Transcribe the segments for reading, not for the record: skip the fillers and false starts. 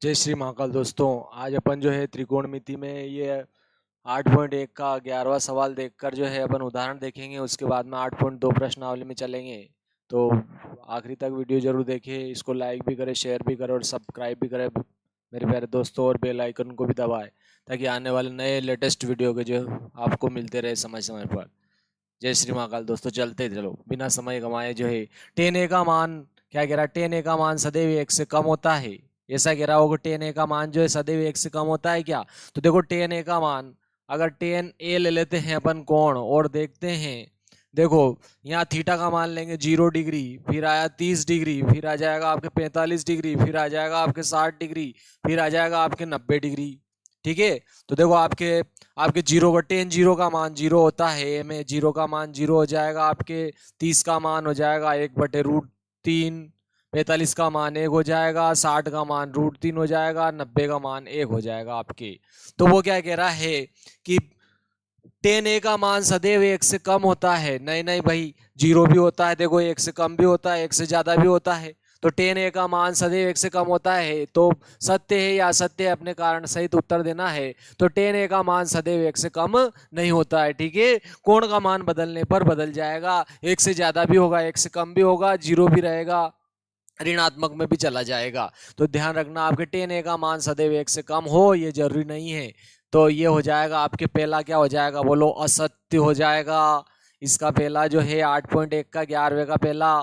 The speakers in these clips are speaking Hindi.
जय श्री महाकाल दोस्तों। आज अपन जो है त्रिकोणमिति में ये 8.1 का 11वां सवाल देखकर जो है अपन उदाहरण देखेंगे। उसके बाद में 8.2 प्रश्नावली में चलेंगे। तो आखिरी तक वीडियो जरूर देखें, इसको लाइक भी करें, शेयर भी करें और सब्सक्राइब भी करें मेरे प्यारे दोस्तों, और बेल आइकन को भी दबाएं ताकि आने वाले नए लेटेस्ट वीडियो के जो आपको मिलते रहे समय समय पर। जय श्री महाकाल दोस्तों, चलते चलो बिना समय गंवाए जो है टेन ए का मान क्या कह रहा है, टेन ए का मान सदैव 1 से कम होता है। ऐसा कह रहा होगा टेन ए का मान जो है सदैव 1 से कम होता है क्या? तो देखो टेन ए का मान अगर टेन ए ले लेते हैं अपन कोण और देखते हैं, देखो यहाँ थीटा का मान लेंगे 0 डिग्री, फिर आया 30 डिग्री, फिर आ जाएगा आपके 45 डिग्री, फिर आ जाएगा आपके 60 डिग्री, फिर आ जाएगा आपके 90 डिग्री। ठीक है, तो देखो आपके आपके जीरो का टेन जीरो का मान 0 होता है, ए में 0 का मान 0 हो जाएगा, आपके 30 का मान हो जाएगा 1/√3, 45 का मान 1 हो जाएगा, 60 का मान √3 हो जाएगा, 90 का मान 1 हो जाएगा आपके। तो वो क्या कह रहा है कि टेन ए का मान सदैव 1 से कम होता है। नहीं नहीं भाई, 0 भी होता है, देखो 1 से कम भी होता है, 1 से ज्यादा भी होता है। तो टेन ए का मान सदैव 1 से कम होता है, तो सत्य है या असत्य है, अपने कारण सहित उत्तर देना है। तो टेन ए का मान सदैव 1 से कम नहीं होता है। ठीक है, कोण का मान बदलने पर बदल जाएगा, 1 से ज्यादा भी होगा, 1 से कम भी होगा, 0 भी रहेगा, ऋणात्मक में भी चला जाएगा। तो ध्यान रखना, आपके टेन ए का मान सदैव 1 से कम हो ये जरूरी नहीं है। तो ये हो जाएगा आपके पहला, क्या हो जाएगा बोलो, असत्य हो जाएगा। इसका पहला जो है 8.1 का 11वें का पहला।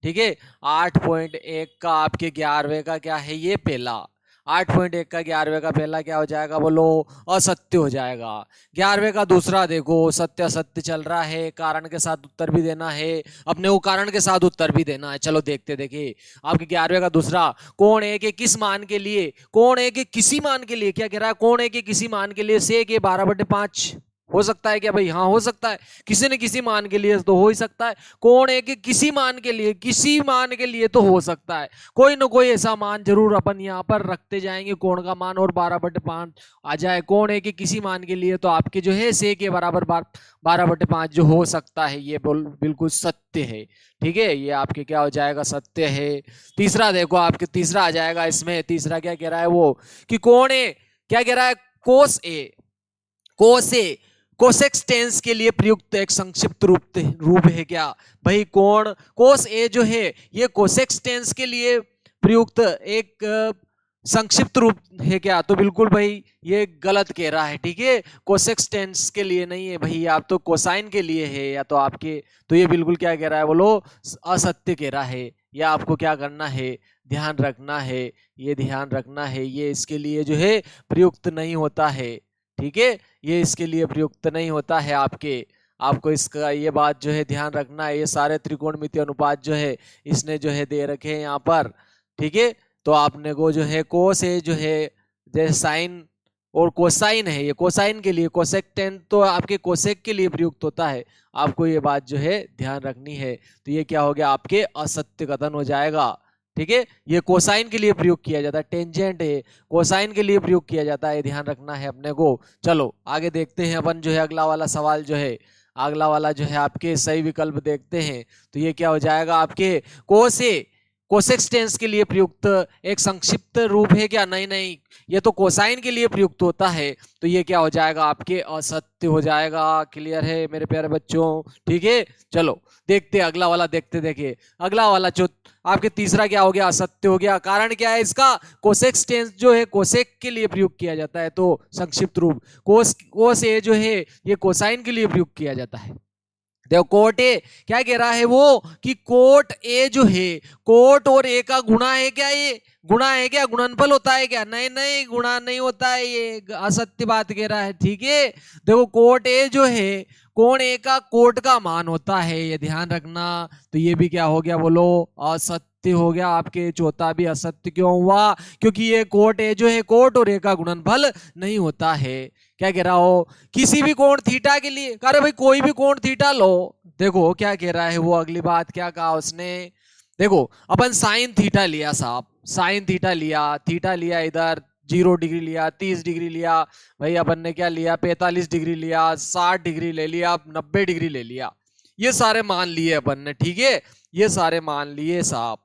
ठीक है, 8.1 का आपके 11वें का क्या है, ये पहला। 8.1 का 11वें का पहला क्या हो जाएगा बोलो, असत्य हो जाएगा। 11वें का दूसरा देखो, सत्य असत्य चल रहा है, कारण के साथ उत्तर भी देना है अपने को, कारण के साथ उत्तर भी देना है। चलो देखते देखिए आपके 11वें का दूसरा, कोण ए के किस मान के लिए, कोण ए के किसी मान के लिए, क्या कह रहा है, कोण ए के किसी मान के लिए सेक ए 12/5 हो सकता है क्या भाई? हाँ हो सकता है, किसी न किसी मान के लिए तो हो ही सकता है। कोण ए के किसी मान के लिए, किसी मान के लिए तो हो सकता है, कोई ना कोई ऐसा मान जरूर अपन यहाँ पर रखते जाएंगे, कोण का मान और 12/5 आ जाए। कोण ए के किसी मान के लिए तो आपके जो है सेक के बराबर 12/5 जो हो सकता है, ये बिल्कुल सत्य है। ठीक है, ये आपके क्या हो जाएगा, सत्य है। तीसरा देखो, आपके तीसरा आ जाएगा इसमें। तीसरा क्या कह रहा है वो, कि कोण ए क्या कह रहा है, कोस ए, कोस ए कोसेक्स टेंस के लिए प्रयुक्त एक संक्षिप्त रूप है क्या भाई? कोण कोस ए जो है ये कोसेक्स टेंस के लिए प्रयुक्त एक संक्षिप्त रूप है क्या? तो बिल्कुल भाई ये गलत कह रहा है। ठीक है, कोसेक्स टेंस के लिए नहीं है भाई, आप तो कोसाइन के लिए है या तो आपके, तो ये बिल्कुल क्या कह रहा है बोलो, असत्य कह रहा है। या आपको क्या करना है, ध्यान रखना है, ये ध्यान रखना है, ये इसके लिए जो है प्रयुक्त नहीं होता है। ठीक है, ये इसके लिए प्रयुक्त नहीं होता है आपको इसका ये बात जो है ध्यान रखना है। ये सारे त्रिकोणमितीय अनुपात जो है इसने जो है दे रखे हैं यहाँ पर। ठीक है, तो आपने को जो है कोस है जो है जैसे साइन और कोसाइन है, ये कोसाइन के लिए, कोसेक टेन तो आपके कोसेक के लिए प्रयुक्त होता है। आपको ये बात जो है ध्यान रखनी है। तो ये क्या हो गया, आपके असत्य कथन हो जाएगा। ठीक है, ये कोसाइन के लिए प्रयोग किया जाता है, टेंजेंट है, कोसाइन के लिए प्रयोग किया जाता है, ध्यान रखना है अपने को। चलो आगे देखते हैं अपन जो है अगला वाला सवाल जो है, अगला वाला जो है आपके सही विकल्प देखते हैं। तो ये क्या हो जाएगा आपके, कोसे कोसेक्स टेंस के लिए प्रयुक्त एक संक्षिप्त रूप है क्या? नहीं नहीं, ये तो कोसाइन के लिए प्रयुक्त होता है। तो ये क्या हो जाएगा, आपके असत्य हो जाएगा। क्लियर है मेरे प्यारे बच्चों? ठीक है, चलो देखते अगला वाला, देखते देखिए अगला वाला जो आपके तीसरा क्या हो गया, असत्य हो गया। कारण क्या है इसका, कोसेक्स टेंस जो है कोसेक के लिए प्रयुक्त किया जाता है, तो संक्षिप्त रूप कोस ए जो है ये कोसाइन के लिए प्रयुक्त किया जाता है। देखो कोट ए क्या कह रहा है वो, कि कोट ए जो है, कोट और ए का गुणा है क्या, ये गुणा है क्या, गुणनफल होता है क्या? नहीं नहीं, गुणा नहीं होता है, ये असत्य बात कह रहा है। ठीक है, देखो कोट ए जो है कोण ए का कोट का मान होता है, ये ध्यान रखना। तो ये भी क्या हो गया बोलो, असत्य हो गया। आपके चौथा भी असत्य क्यों हुआ, क्योंकि ये कोट ए जो है कोट और ए का गुणनफल नहीं होता है। क्या कह रहा हो, किसी भी कोण थीटा के लिए, कह रहे भाई कोई भी कोण थीटा लो। देखो क्या कह रहा है वो, अगली बात क्या कहा उसने, देखो अपन साइन थीटा लिया साहब, साइन थीटा लिया इधर 0 डिग्री लिया, 30 डिग्री लिया, भाई अपन ने क्या लिया, 45 डिग्री लिया, 60 डिग्री ले लिया, 90 डिग्री ले लिया, ये सारे मान लिए अपन ने। ठीक है, ये सारे मान लिए साहब,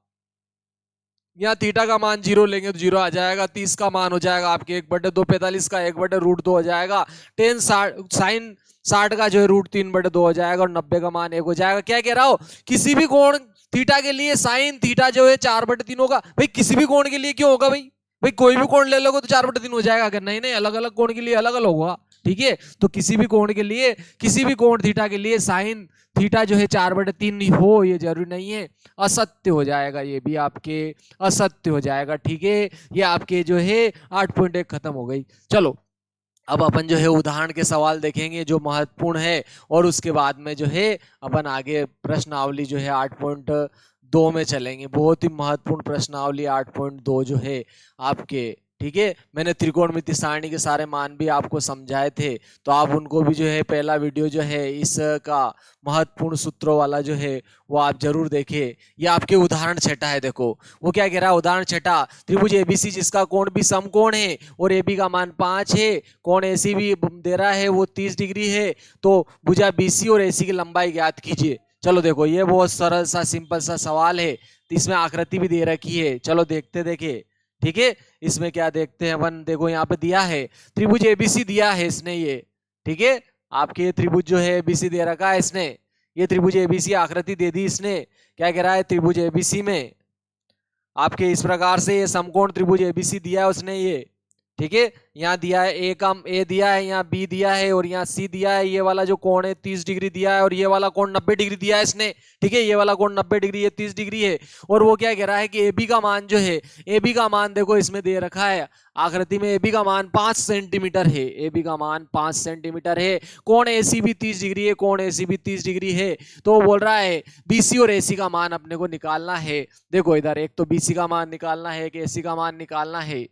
यहाँ थीटा का मान 0 लेंगे तो 0 आ जाएगा, 30 का मान हो जाएगा आपके 1/2, 45 का 1/√2 हो जाएगा, टेन साइन 60 का जो है √3/2 हो जाएगा, और 90 का मान 1 हो जाएगा। क्या कह रहा हो, किसी भी कोण थीटा के लिए साइन थीटा जो है 4/3 होगा। भाई किसी भी कोण के लिए क्यों होगा भाई, भाई कोई भी कोण ले लोगे तो 4/3 हो जाएगा क्या? नहीं नहीं, अलग अलग कोण के लिए अलग अलग होगा। ठीक है, तो किसी भी कोण के लिए, किसी भी कोण थीटा के लिए साइन थीटा जो है 4/3 हो ये जरूरी नहीं है, असत्य हो जाएगा, ये भी आपके असत्य हो जाएगा। ठीक है, ये आपके जो है 8.1 खत्म हो गई। चलो अब अपन जो है उदाहरण के सवाल देखेंगे जो महत्वपूर्ण है, और उसके बाद में जो है अपन आगे प्रश्नावली जो है 8.2 में चलेंगे। बहुत ही महत्वपूर्ण प्रश्नावली 8.2 जो है आपके। ठीक है, मैंने त्रिकोणमिति सारणी के सारे मान भी आपको समझाए थे, तो आप उनको भी जो है पहला वीडियो जो है इसका महत्वपूर्ण सूत्रों वाला जो है वो आप जरूर देखें। ये आपके उदाहरण छठा है, देखो वो क्या कह रहा है, उदाहरण छठा, त्रिभुज एबीसी जिसका कोण भी समकोण है और एबी का मान 5 है, कोण एसी भी दे रहा है वो 30 डिग्री है, तो भुजा बीसी और एसी की लंबाई ज्ञात कीजिए। चलो देखो ये बहुत सरल सा सिंपल सा सवाल है, तो इसमें आकृति भी दे रखी है, चलो देखे। ठीक है, इसमें क्या देखते हैं अपन, देखो यहाँ पे दिया है त्रिभुज एबीसी दिया है इसने ये। ठीक है, आपके ये त्रिभुज जो है एबीसी दे रखा है इसने, ये त्रिभुज एबीसी आकृति दे दी इसने। क्या कह रहा है, त्रिभुज एबीसी में आपके इस प्रकार से ये समकोण त्रिभुज एबीसी दिया है उसने ये। ठीक है, यहाँ दिया है ए दिया है, यहाँ बी दिया है, और यहाँ सी दिया है। ये वाला जो कोण है 30 डिग्री दिया है, और ये वाला कोण 90 डिग्री दिया है इसने। ठीक है, ये वाला कोण 90 डिग्री, ये 30 डिग्री है। और वो क्या कह रहा है कि ए बी का मान जो है, ए बी का मान देखो इसमें दे रखा है आकृति में, ए बी का मान 5 सेंटीमीटर है, ए बी का मान 5 सेंटीमीटर है। कोण ए सी भी 30 डिग्री है, कोण ए सी भी 30 डिग्री है। तो वो बोल रहा है बी सी और ए सी का मान अपने को निकालना है। देखो इधर एक तो बी सी का मान निकालना है, एक ए सी का मान निकालना है।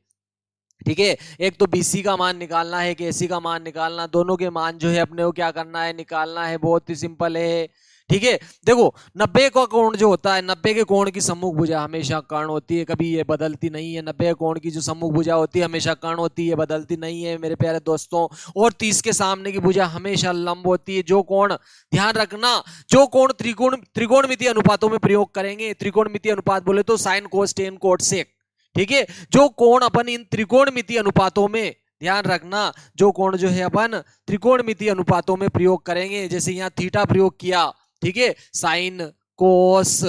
ठीक है, एक तो बीसी का मान निकालना है कि एसी का मान निकालना, दोनों के मान जो है अपने को क्या करना है, निकालना है। बहुत ही सिंपल है। ठीक है, देखो 90 का कोण जो होता है, 90 के कोण की सम्मुख भुजा हमेशा कर्ण होती है, कभी ये बदलती नहीं है। 90 के कोण की जो सम्मुख भुजा होती है हमेशा कर्ण होती है, बदलती नहीं है मेरे प्यारे दोस्तों। और 30 के सामने की भुजा हमेशा लंब होती है। जो कोण, ध्यान रखना, जो कोण त्रिकोणमिति अनुपातों में प्रयोग करेंगे, त्रिकोणमिति अनुपात बोले तो sine cos tan cot sec. ठीक है, जो कोण अपन इन त्रिकोणमिति अनुपातों में, ध्यान रखना, जो कोण जो है अपन त्रिकोणमिति अनुपातों में प्रयोग करेंगे, जैसे यहाँ थीटा प्रयोग किया, ठीक है, साइन कोस,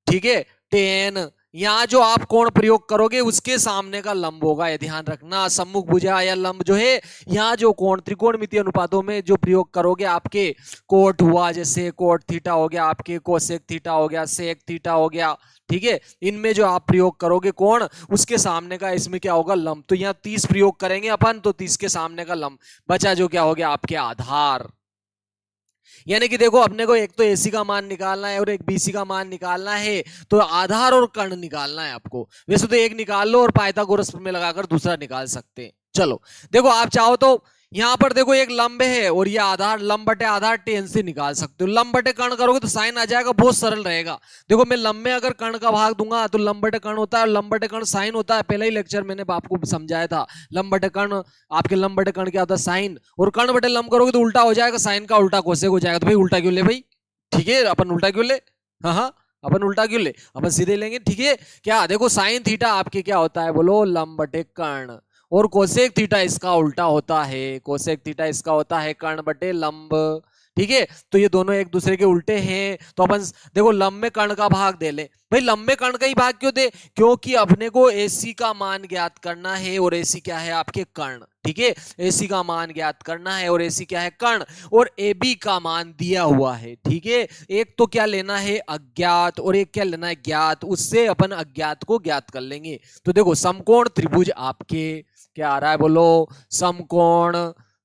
ठीक है, टेन, यहाँ जो आप कोण प्रयोग करोगे उसके सामने का लंब होगा, ये ध्यान रखना। सम्मुख भुजा या लंब जो है, यहाँ जो कोण त्रिकोणमिति अनुपातों में जो प्रयोग करोगे, आपके कोट हुआ, जैसे कोट थीटा हो गया, आपके कोसेक थीटा हो गया, सेक थीटा हो गया। ठीक है, इनमें जो आप प्रयोग करोगे कोण, उसके सामने का इसमें क्या होगा, लंब। तो यहाँ 30 प्रयोग करेंगे अपन, तो 30 के सामने का लंब बचा, जो क्या हो गया आपके आधार। यानी कि देखो अपने को एक तो एसी का मान निकालना है और एक बीसी का मान निकालना है, तो आधार और कर्ण निकालना है आपको। वैसे तो एक निकाल लो और पाइथागोरस में लगाकर दूसरा निकाल सकते हैं। चलो देखो, आप चाहो तो यहां पर देखो एक लंब है और ये आधार, लंब बटे आधार टेन से निकाल सकते हो। लंब बटे कर्ण करोगे तो साइन आ जाएगा, बहुत सरल रहेगा। देखो मैं लंब में अगर कर्ण का भाग दूंगा तो लंब बटे कर्ण होता है, और लंब बटे कर्ण साइन होता है। पहले ही लेक्चर मैंने आपको समझाया था, लंब बटे कर्ण, आपके लंब बटे कर्ण क्या होता है, साइन। और कर्ण बटे लंब करोगे तो उल्टा हो जाएगा, साइन का उल्टा कोसेक हो जाएगा। तो भाई उल्टा क्यों ले भाई, ठीक है, अपन उल्टा क्यों ले, हाँ अपन उल्टा क्यों ले, अपन सीधे लेंगे। ठीक है, क्या देखो साइन थीटा आपके क्या होता है, बोलो लंब बटे कर्ण, और कोसेक थीटा इसका उल्टा होता है, कोसेक थीटा इसका होता है कर्ण बटे लंब। ठीक है, तो ये दोनों एक दूसरे के उल्टे हैं, तो अपन देखो लंब में कर्ण का भाग दे ले। भाई लंब में कर्ण का ही भाग क्यों दे, क्योंकि अपने को एसी का मान ज्ञात करना है, और एसी क्या है आपके कर्ण। ठीक है, एसी का मान ज्ञात करना है और एसी क्या है कर्ण, और एबी का मान दिया हुआ है। ठीक है, एक तो क्या लेना है अज्ञात, और एक क्या लेना है ज्ञात, उससे अपन अज्ञात को ज्ञात कर लेंगे। तो देखो समकोण त्रिभुज आपके क्या आ रहा है, बोलो समकोण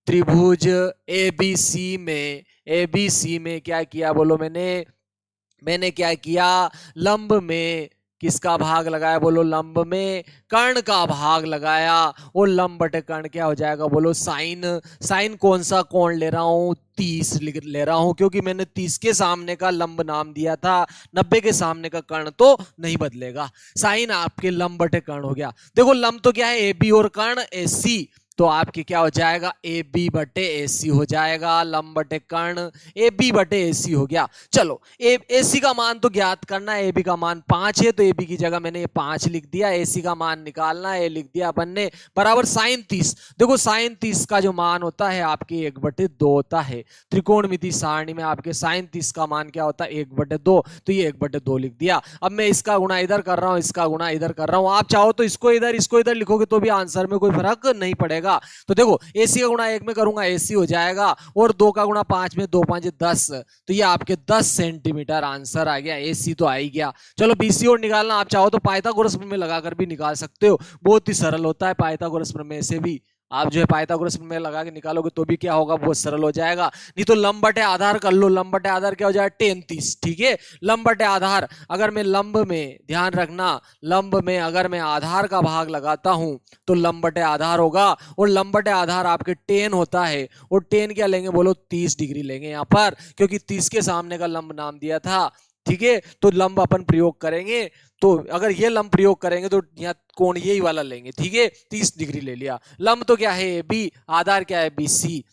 त्रिभुज एबीसी में, एबीसी में क्या किया, बोलो मैंने क्या किया, लंब में किसका भाग लगाया, बोलो लंब में कर्ण का भाग लगाया, और लंब बटे कर्ण क्या हो जाएगा, बोलो साइन। साइन कौन सा कोण ले रहा हूं, 30 ले रहा हूं, क्योंकि मैंने 30 के सामने का लंब नाम दिया था, 90 के सामने का कर्ण तो नहीं बदलेगा। साइन आपके लंब बटे कर्ण हो गया। देखो लंब तो क्या है, ए बी और कर्ण ए सी, तो आपके क्या हो जाएगा, ए बी बटे ए सी हो जाएगा, लंब बटे कर्ण, ए बी बटे ए सी हो गया। चलो ए सी का मान तो ज्ञात करना है, ए बी का मान 5 है तो ए बी की जगह मैंने ये 5 लिख दिया, ए सी का मान निकालना है, लिख दिया अपन ने, बराबर साइन 30। देखो साइन 30 का जो मान होता है आपके 1/2 होता है, त्रिकोणमिति सारणी में आपके साइन 30 का मान क्या होता है 1/2, तो ये 1/2 लिख दिया। अब मैं इसका गुणा इधर कर रहा हूं, इसका गुणा इधर कर रहा हूं, आप चाहो तो इसको इधर लिखोगे तो भी आंसर में कोई फर्क नहीं पड़ेगा। तो देखो एसी का गुणा 1 में करूंगा एसी हो जाएगा, और 2 का गुणा 5 में, 2 5 10, तो ये आपके 10 सेंटीमीटर आंसर आ गया, एसी तो आ ही गया। चलो बीसी और निकालना आप चाहो तो पाइथागोरस प्रमेय लगाकर भी निकाल सकते हो, बहुत ही सरल होता है पाइथागोरस प्रमेय से भी। आप जो है पाइथागोरस प्रमेय लगा के निकालोगे तो भी क्या होगा, बहुत सरल हो जाएगा। नहीं तो लंब बटे आधार कर लो, लंब बटे आधार क्या हो जाएगा tan 30, ठीक है। लंब बटे आधार, अगर मैं लंब में, ध्यान रखना, लंब में अगर मैं आधार का भाग लगाता हूं तो लंब बटे आधार होगा, और लंब बटे आधार आपके tan होता है, और tan क्या लेंगे बोलो, 30 डिग्री लेंगे यहाँ पर, क्योंकि 30 के सामने का लंब नाम दिया था, ठीक है। तो लंब अपन प्रयोग करेंगे, तो अगर ये लंब प्रयोग करेंगे तो यहाँ कोण यही वाला लेंगे, ठीक है, 30 डिग्री ले लिया। लंब तो क्या है ए बी, आधार क्या है बी सी,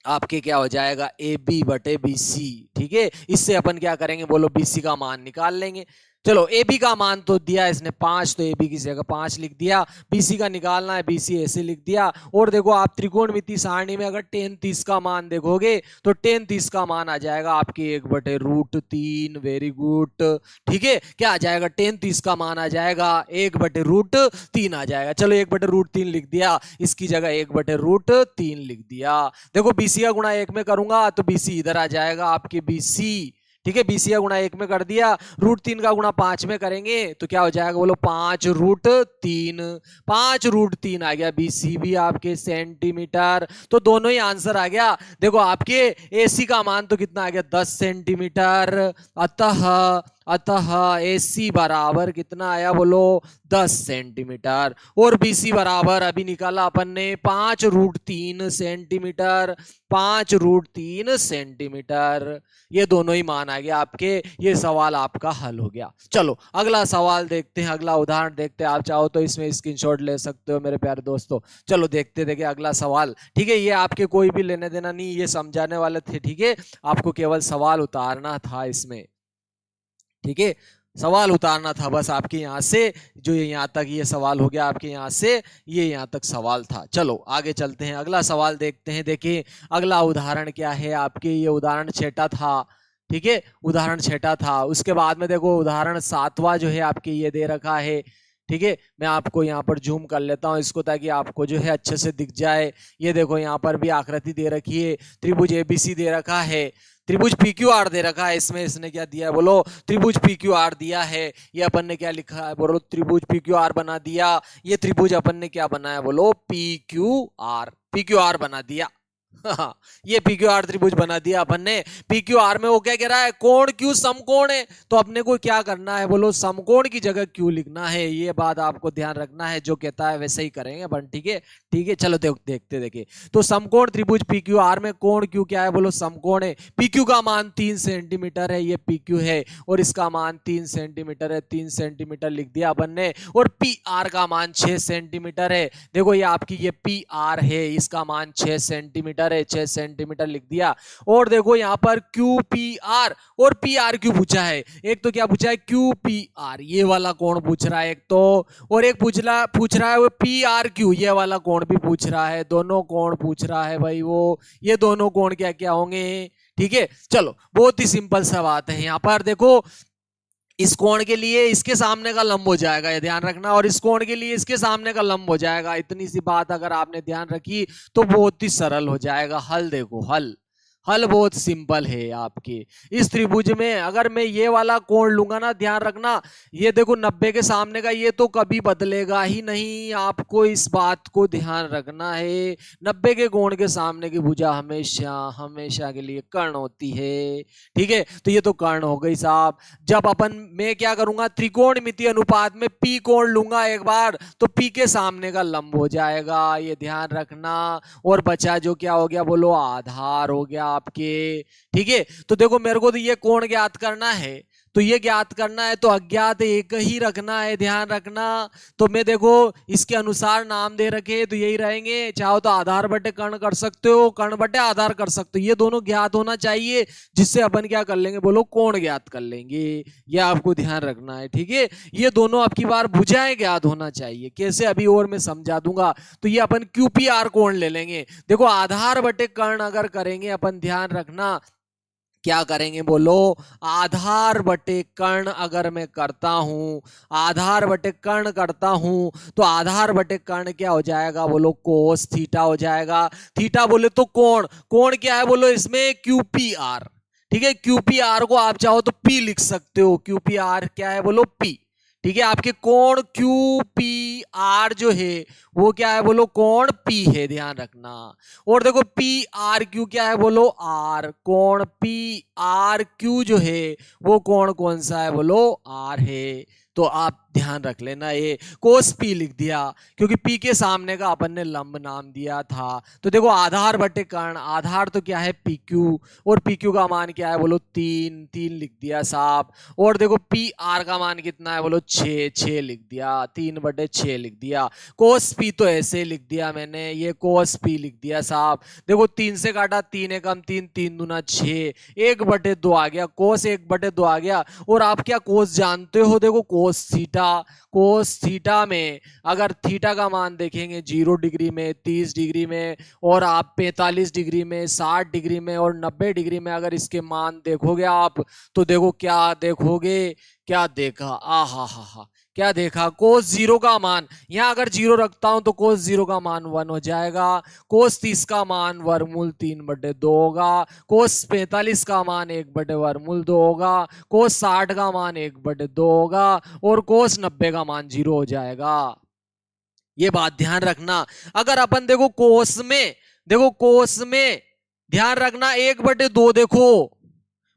आपके क्या हो जाएगा ए बी बटे बी सी, ठीक है। इससे अपन क्या करेंगे बोलो, बी सी का मान निकाल लेंगे। चलो ए बी का मान तो दिया इसने 5, तो ए बी की जगह 5 लिख दिया, बी सी का निकालना है, बी सी ऐसे लिख दिया। और देखो आप त्रिकोणमिति सारणी में अगर tan 30 का मान देखोगे तो tan 30 का मान आ जाएगा आपके 1/√3, वेरी गुड, ठीक है। क्या आ जाएगा, tan 30 का मान आ जाएगा 1/√3 आ जाएगा। चलो 1/√3 लिख दिया, इसकी जगह 1/√3 लिख दिया। देखो बीसी का गुणा 1 में करूंगा तो बीसी इधर आ जाएगा आपके बीसी, ठीक है। बीसी का गुणा 1 में कर दिया, √3 का गुणा 5 में करेंगे तो क्या हो जाएगा बोलो, 5√3, 5√3 आ गया, बीसी भी आपके सेंटीमीटर, तो दोनों ही आंसर आ गया। देखो आपके एसी का मान तो कितना आ गया, 10 सेंटीमीटर, अतः AC बराबर कितना आया बोलो, 10 सेंटीमीटर, और BC बराबर अभी निकाला अपन ने 5√3 सेंटीमीटर, 5√3 सेंटीमीटर, ये दोनों ही मान आ गया आपके। ये सवाल आपका हल हो गया। चलो अगला सवाल देखते हैं, अगला उदाहरण देखते हैं, आप चाहो तो इसमें स्क्रीनशॉट ले सकते हो मेरे प्यारे दोस्तों। चलो देखते देखिए अगला सवाल, ठीक है। ये आपके कोई भी लेने देना नहीं, ये समझाने वाले थे, ठीक है, आपको केवल सवाल उतारना था इसमें, ठीक है, सवाल उतारना था बस आपके यहाँ से, जो यहाँ तक ये सवाल हो गया आपके यहाँ से, ये यहाँ तक सवाल था। चलो आगे चलते हैं, अगला सवाल देखते हैं। देखिए अगला उदाहरण क्या है आपके, ये उदाहरण 6 था, ठीक है, उदाहरण 6 था। उसके बाद में देखो उदाहरण 7वां जो है आपके ये दे रखा है, ठीक है। मैं आपको यहाँ पर जूम कर लेता हूँ इसको, ताकि आपको जो है अच्छे से दिख जाए। ये देखो यहाँ पर भी आकृति दे रखी है, त्रिभुज एबीसी दे रखा है, त्रिभुज PQR दे रखा है, इसमें इसने क्या दिया है बोलो, त्रिभुज PQR दिया है। ये अपन ने क्या लिखा है बोलो, त्रिभुज PQR बना दिया। ये त्रिभुज अपन ने क्या बनाया बोलो, PQR बना दिया। ये PQR त्रिभुज बना दिया अपन ने। PQR में वो क्या कह रहा है, कोण Q समकोण है, तो अपने को क्या करना है बोलो, समकोण की जगह Q लिखना है। ये बात आपको ध्यान रखना है, जो कहता है वैसे ही करेंगे अपन, ठीक है, ठीक है। चलो देखते देखिए, तो समकोण त्रिभुज PQR में कोण Q क्या है बोलो, समकोण है। PQ का मान 3 सेंटीमीटर है, ये PQ है, और इसका मान 3 सेंटीमीटर है, 3 सेंटीमीटर लिख दिया अपन ने। और PR का मान 6 सेंटीमीटर है। देखो ये आपकी ये PR है, इसका मान 6 सेंटीमीटर है, 6 सेंटीमीटर लिख दिया। और देखो यहाँ पर QPR और PRQ पूछा है। एक तो क्या पूछा है, QPR ये वाला कोण पूछ रहा है एक तो, और एक पूछ रहा है वो PRQ ये वाला कोण भी पूछ रहा है। दोनों कोण पूछ रहा है भाई वो, ये दोनों कोण क्या क्या होंगे, ठीक है। चलो बहुत ही सिंपल सा बात है। यहाँ पर देखो इस कोण के लिए इसके सामने का लंब हो जाएगा, ये ध्यान रखना, और इस कोण के लिए इसके सामने का लंब हो जाएगा। इतनी सी बात अगर आपने ध्यान रखी तो बहुत ही सरल हो जाएगा। हल देखो, हल बहुत सिंपल है आपके। इस त्रिभुज में अगर मैं ये वाला कोण लूंगा ना, ध्यान रखना, ये देखो 90 के सामने का, ये तो कभी बदलेगा ही नहीं, आपको इस बात को ध्यान रखना है। 90 के कोण के सामने की भुजा हमेशा के लिए कर्ण होती है, ठीक है। तो ये तो कर्ण हो गई साहब। जब मैं क्या करूंगा, त्रिकोणमितीय अनुपात में P कोण लूंगा एक बार, तो P के सामने का लंब हो जाएगा, ये ध्यान रखना। और बचा जो क्या हो गया बोलो, आधार हो गया आपके, ठीक है। तो देखो मेरे को तो ये कोण ज्ञात करना है, तो ये ज्ञात करना है तो अज्ञात एक ही रखना है, ध्यान रखना। तो मैं देखो इसके अनुसार नाम दे रखे तो यही रहेंगे, चाहो तो आधार बटे कर्ण कर सकते हो, कर्ण बटे आधार कर सकते हो, ये दोनों ज्ञात होना चाहिए, जिससे अपन क्या कर लेंगे बोलो, कोण ज्ञात कर लेंगे। ये आपको ध्यान रखना है, ठीक है। ये दोनों अब की बार भुजाएं ज्ञात होना चाहिए, कैसे अभी और मैं समझा दूंगा। तो ये अपन QPR कोण ले लेंगे। देखो आधार बटे कर्ण अगर करेंगे अपन, ध्यान रखना क्या करेंगे बोलो, आधार बटे कर्ण अगर मैं करता हूं, आधार बटे कर्ण करता हूं, तो आधार बटे कर्ण क्या हो जाएगा बोलो, कोस थीटा हो जाएगा। थीटा बोले तो कोण, कोण क्या है बोलो इसमें, QPR, ठीक है। QPR को आप चाहो तो P लिख सकते हो, QPR क्या है बोलो, P, ठीक है। आपके कोण QPR जो है वो क्या है बोलो, कोण P है, ध्यान रखना। और देखो PRQ क्या है बोलो, R, कोण PRQ जो है वो कोण कौन सा है बोलो, R है। तो आप ध्यान रख लेना, ये कोस P लिख दिया क्योंकि P के सामने का अपन ने लंब नाम दिया था। तो देखो आधार बटे कर्ण, आधार तो क्या है PQ, और PQ का मान क्या है बोलो 3, 3 लिख दिया साहब। और देखो PR का मान कितना है बोलो 6, 6 लिख दिया, 3 बटे 6 लिख दिया। कोस P तो ऐसे लिख दिया मैंने, ये कोस P लिख दिया साहब। देखो 3 से काटा 3 एकम 3, 3 दूना 6, 1 बटे 2 आ गया, कोस 1 बटे 2 आ गया। और आप क्या कोस जानते हो, देखो कोस थीटा, कोस थीटा में अगर थीटा का मान देखेंगे 0 डिग्री में, 30 डिग्री में, और आप 45 डिग्री में, 60 डिग्री में और 90 डिग्री में अगर इसके मान देखोगे आप, तो देखो क्या देखोगे, क्या देखा, आ हा, क्या देखा, कोस 0 का मान, यहां अगर 0 रखता हूं तो कोस 0 का मान 1 हो जाएगा। कोस 30 का मान वर्गमूल 3/2 होगा। कोस 45 का मान 1/2 होगा। कोस 60 का मान 1/2 होगा। और कोस 90 का मान 0 हो जाएगा। ये बात ध्यान रखना। अगर अपन देखो कोस में, देखो कोस में ध्यान रखना 1/2 देखो,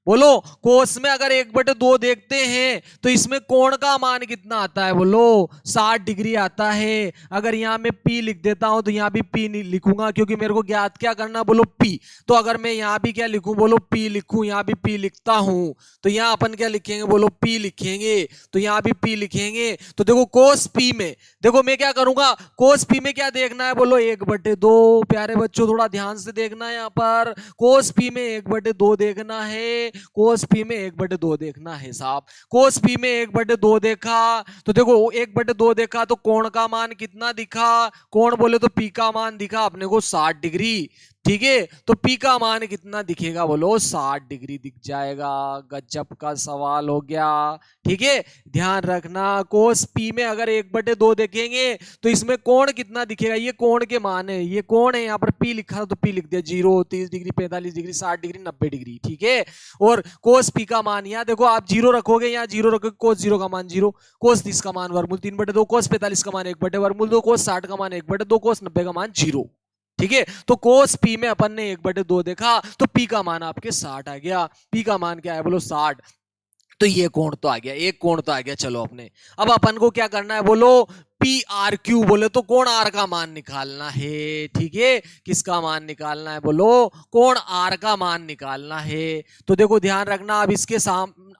बोलो कोस में अगर 1/2 देखते हैं तो इसमें कोण का मान कितना आता है बोलो, 60 डिग्री आता है। अगर यहां मैं P लिख देता हूं तो यहां भी P नहीं लिखूंगा क्योंकि मेरे को ज्ञात क्या करना बोलो, P। तो अगर मैं यहां भी क्या लिखूं बोलो, P लिखूं, यहां भी P लिखता हूं, तो यहां अपन क्या लिखेंगे बोलो, P लिखेंगे। तो यहां भी P लिखेंगे। तो देखो कोस P में, देखो मैं क्या करूंगा, कोस P में क्या देखना है बोलो, 1/2। प्यारे बच्चों थोड़ा ध्यान से देखना है, यहां पर कोस P में 1/2 देखना है, कोस P में 1/2 देखना है साहब। कोस P में 1/2 देखा तो देखो 1/2 देखा तो कोण का मान कितना दिखा, कोण बोले तो P का मान दिखा अपने को 60 डिग्री, ठीक है। तो P का मान कितना दिखेगा बोलो, 60 डिग्री दिख जाएगा। गजब का सवाल हो गया, ठीक है। ध्यान रखना, कोस P में अगर 1/2 देखेंगे तो इसमें कोण कितना दिखेगा, ये कोण के मान है, ये कोण है, यहाँ पर P लिखा तो P लिख दिया, 0, 30 डिग्री, 45 डिग्री, 60 डिग्री, 90 डिग्री, ठीक है। और कोस P का मान यहाँ देखो, आप 0 रखोगे, यहाँ 0 रखोगे, कोस 0 का मान 0, कोस 30 का मान वर्गमूल 3/2, कोस 45 का मान 1/2, कोस 60 का मान 1/2, कोस 90 का मान 0, ठीक है। तो कोस P में अपन ने 1/2 देखा तो P का मान आपके 60 आ गया। P का मान क्या है बोलो, 60। तो ये कोण तो आ गया, एक कोण तो आ गया। चलो अपने अब अपन को क्या करना है बोलो, PRQ बोले तो कोण R का मान निकालना है, ठीक है। किसका मान निकालना है बोलो, कोण R का मान निकालना है। तो देखो ध्यान रखना, अब इसके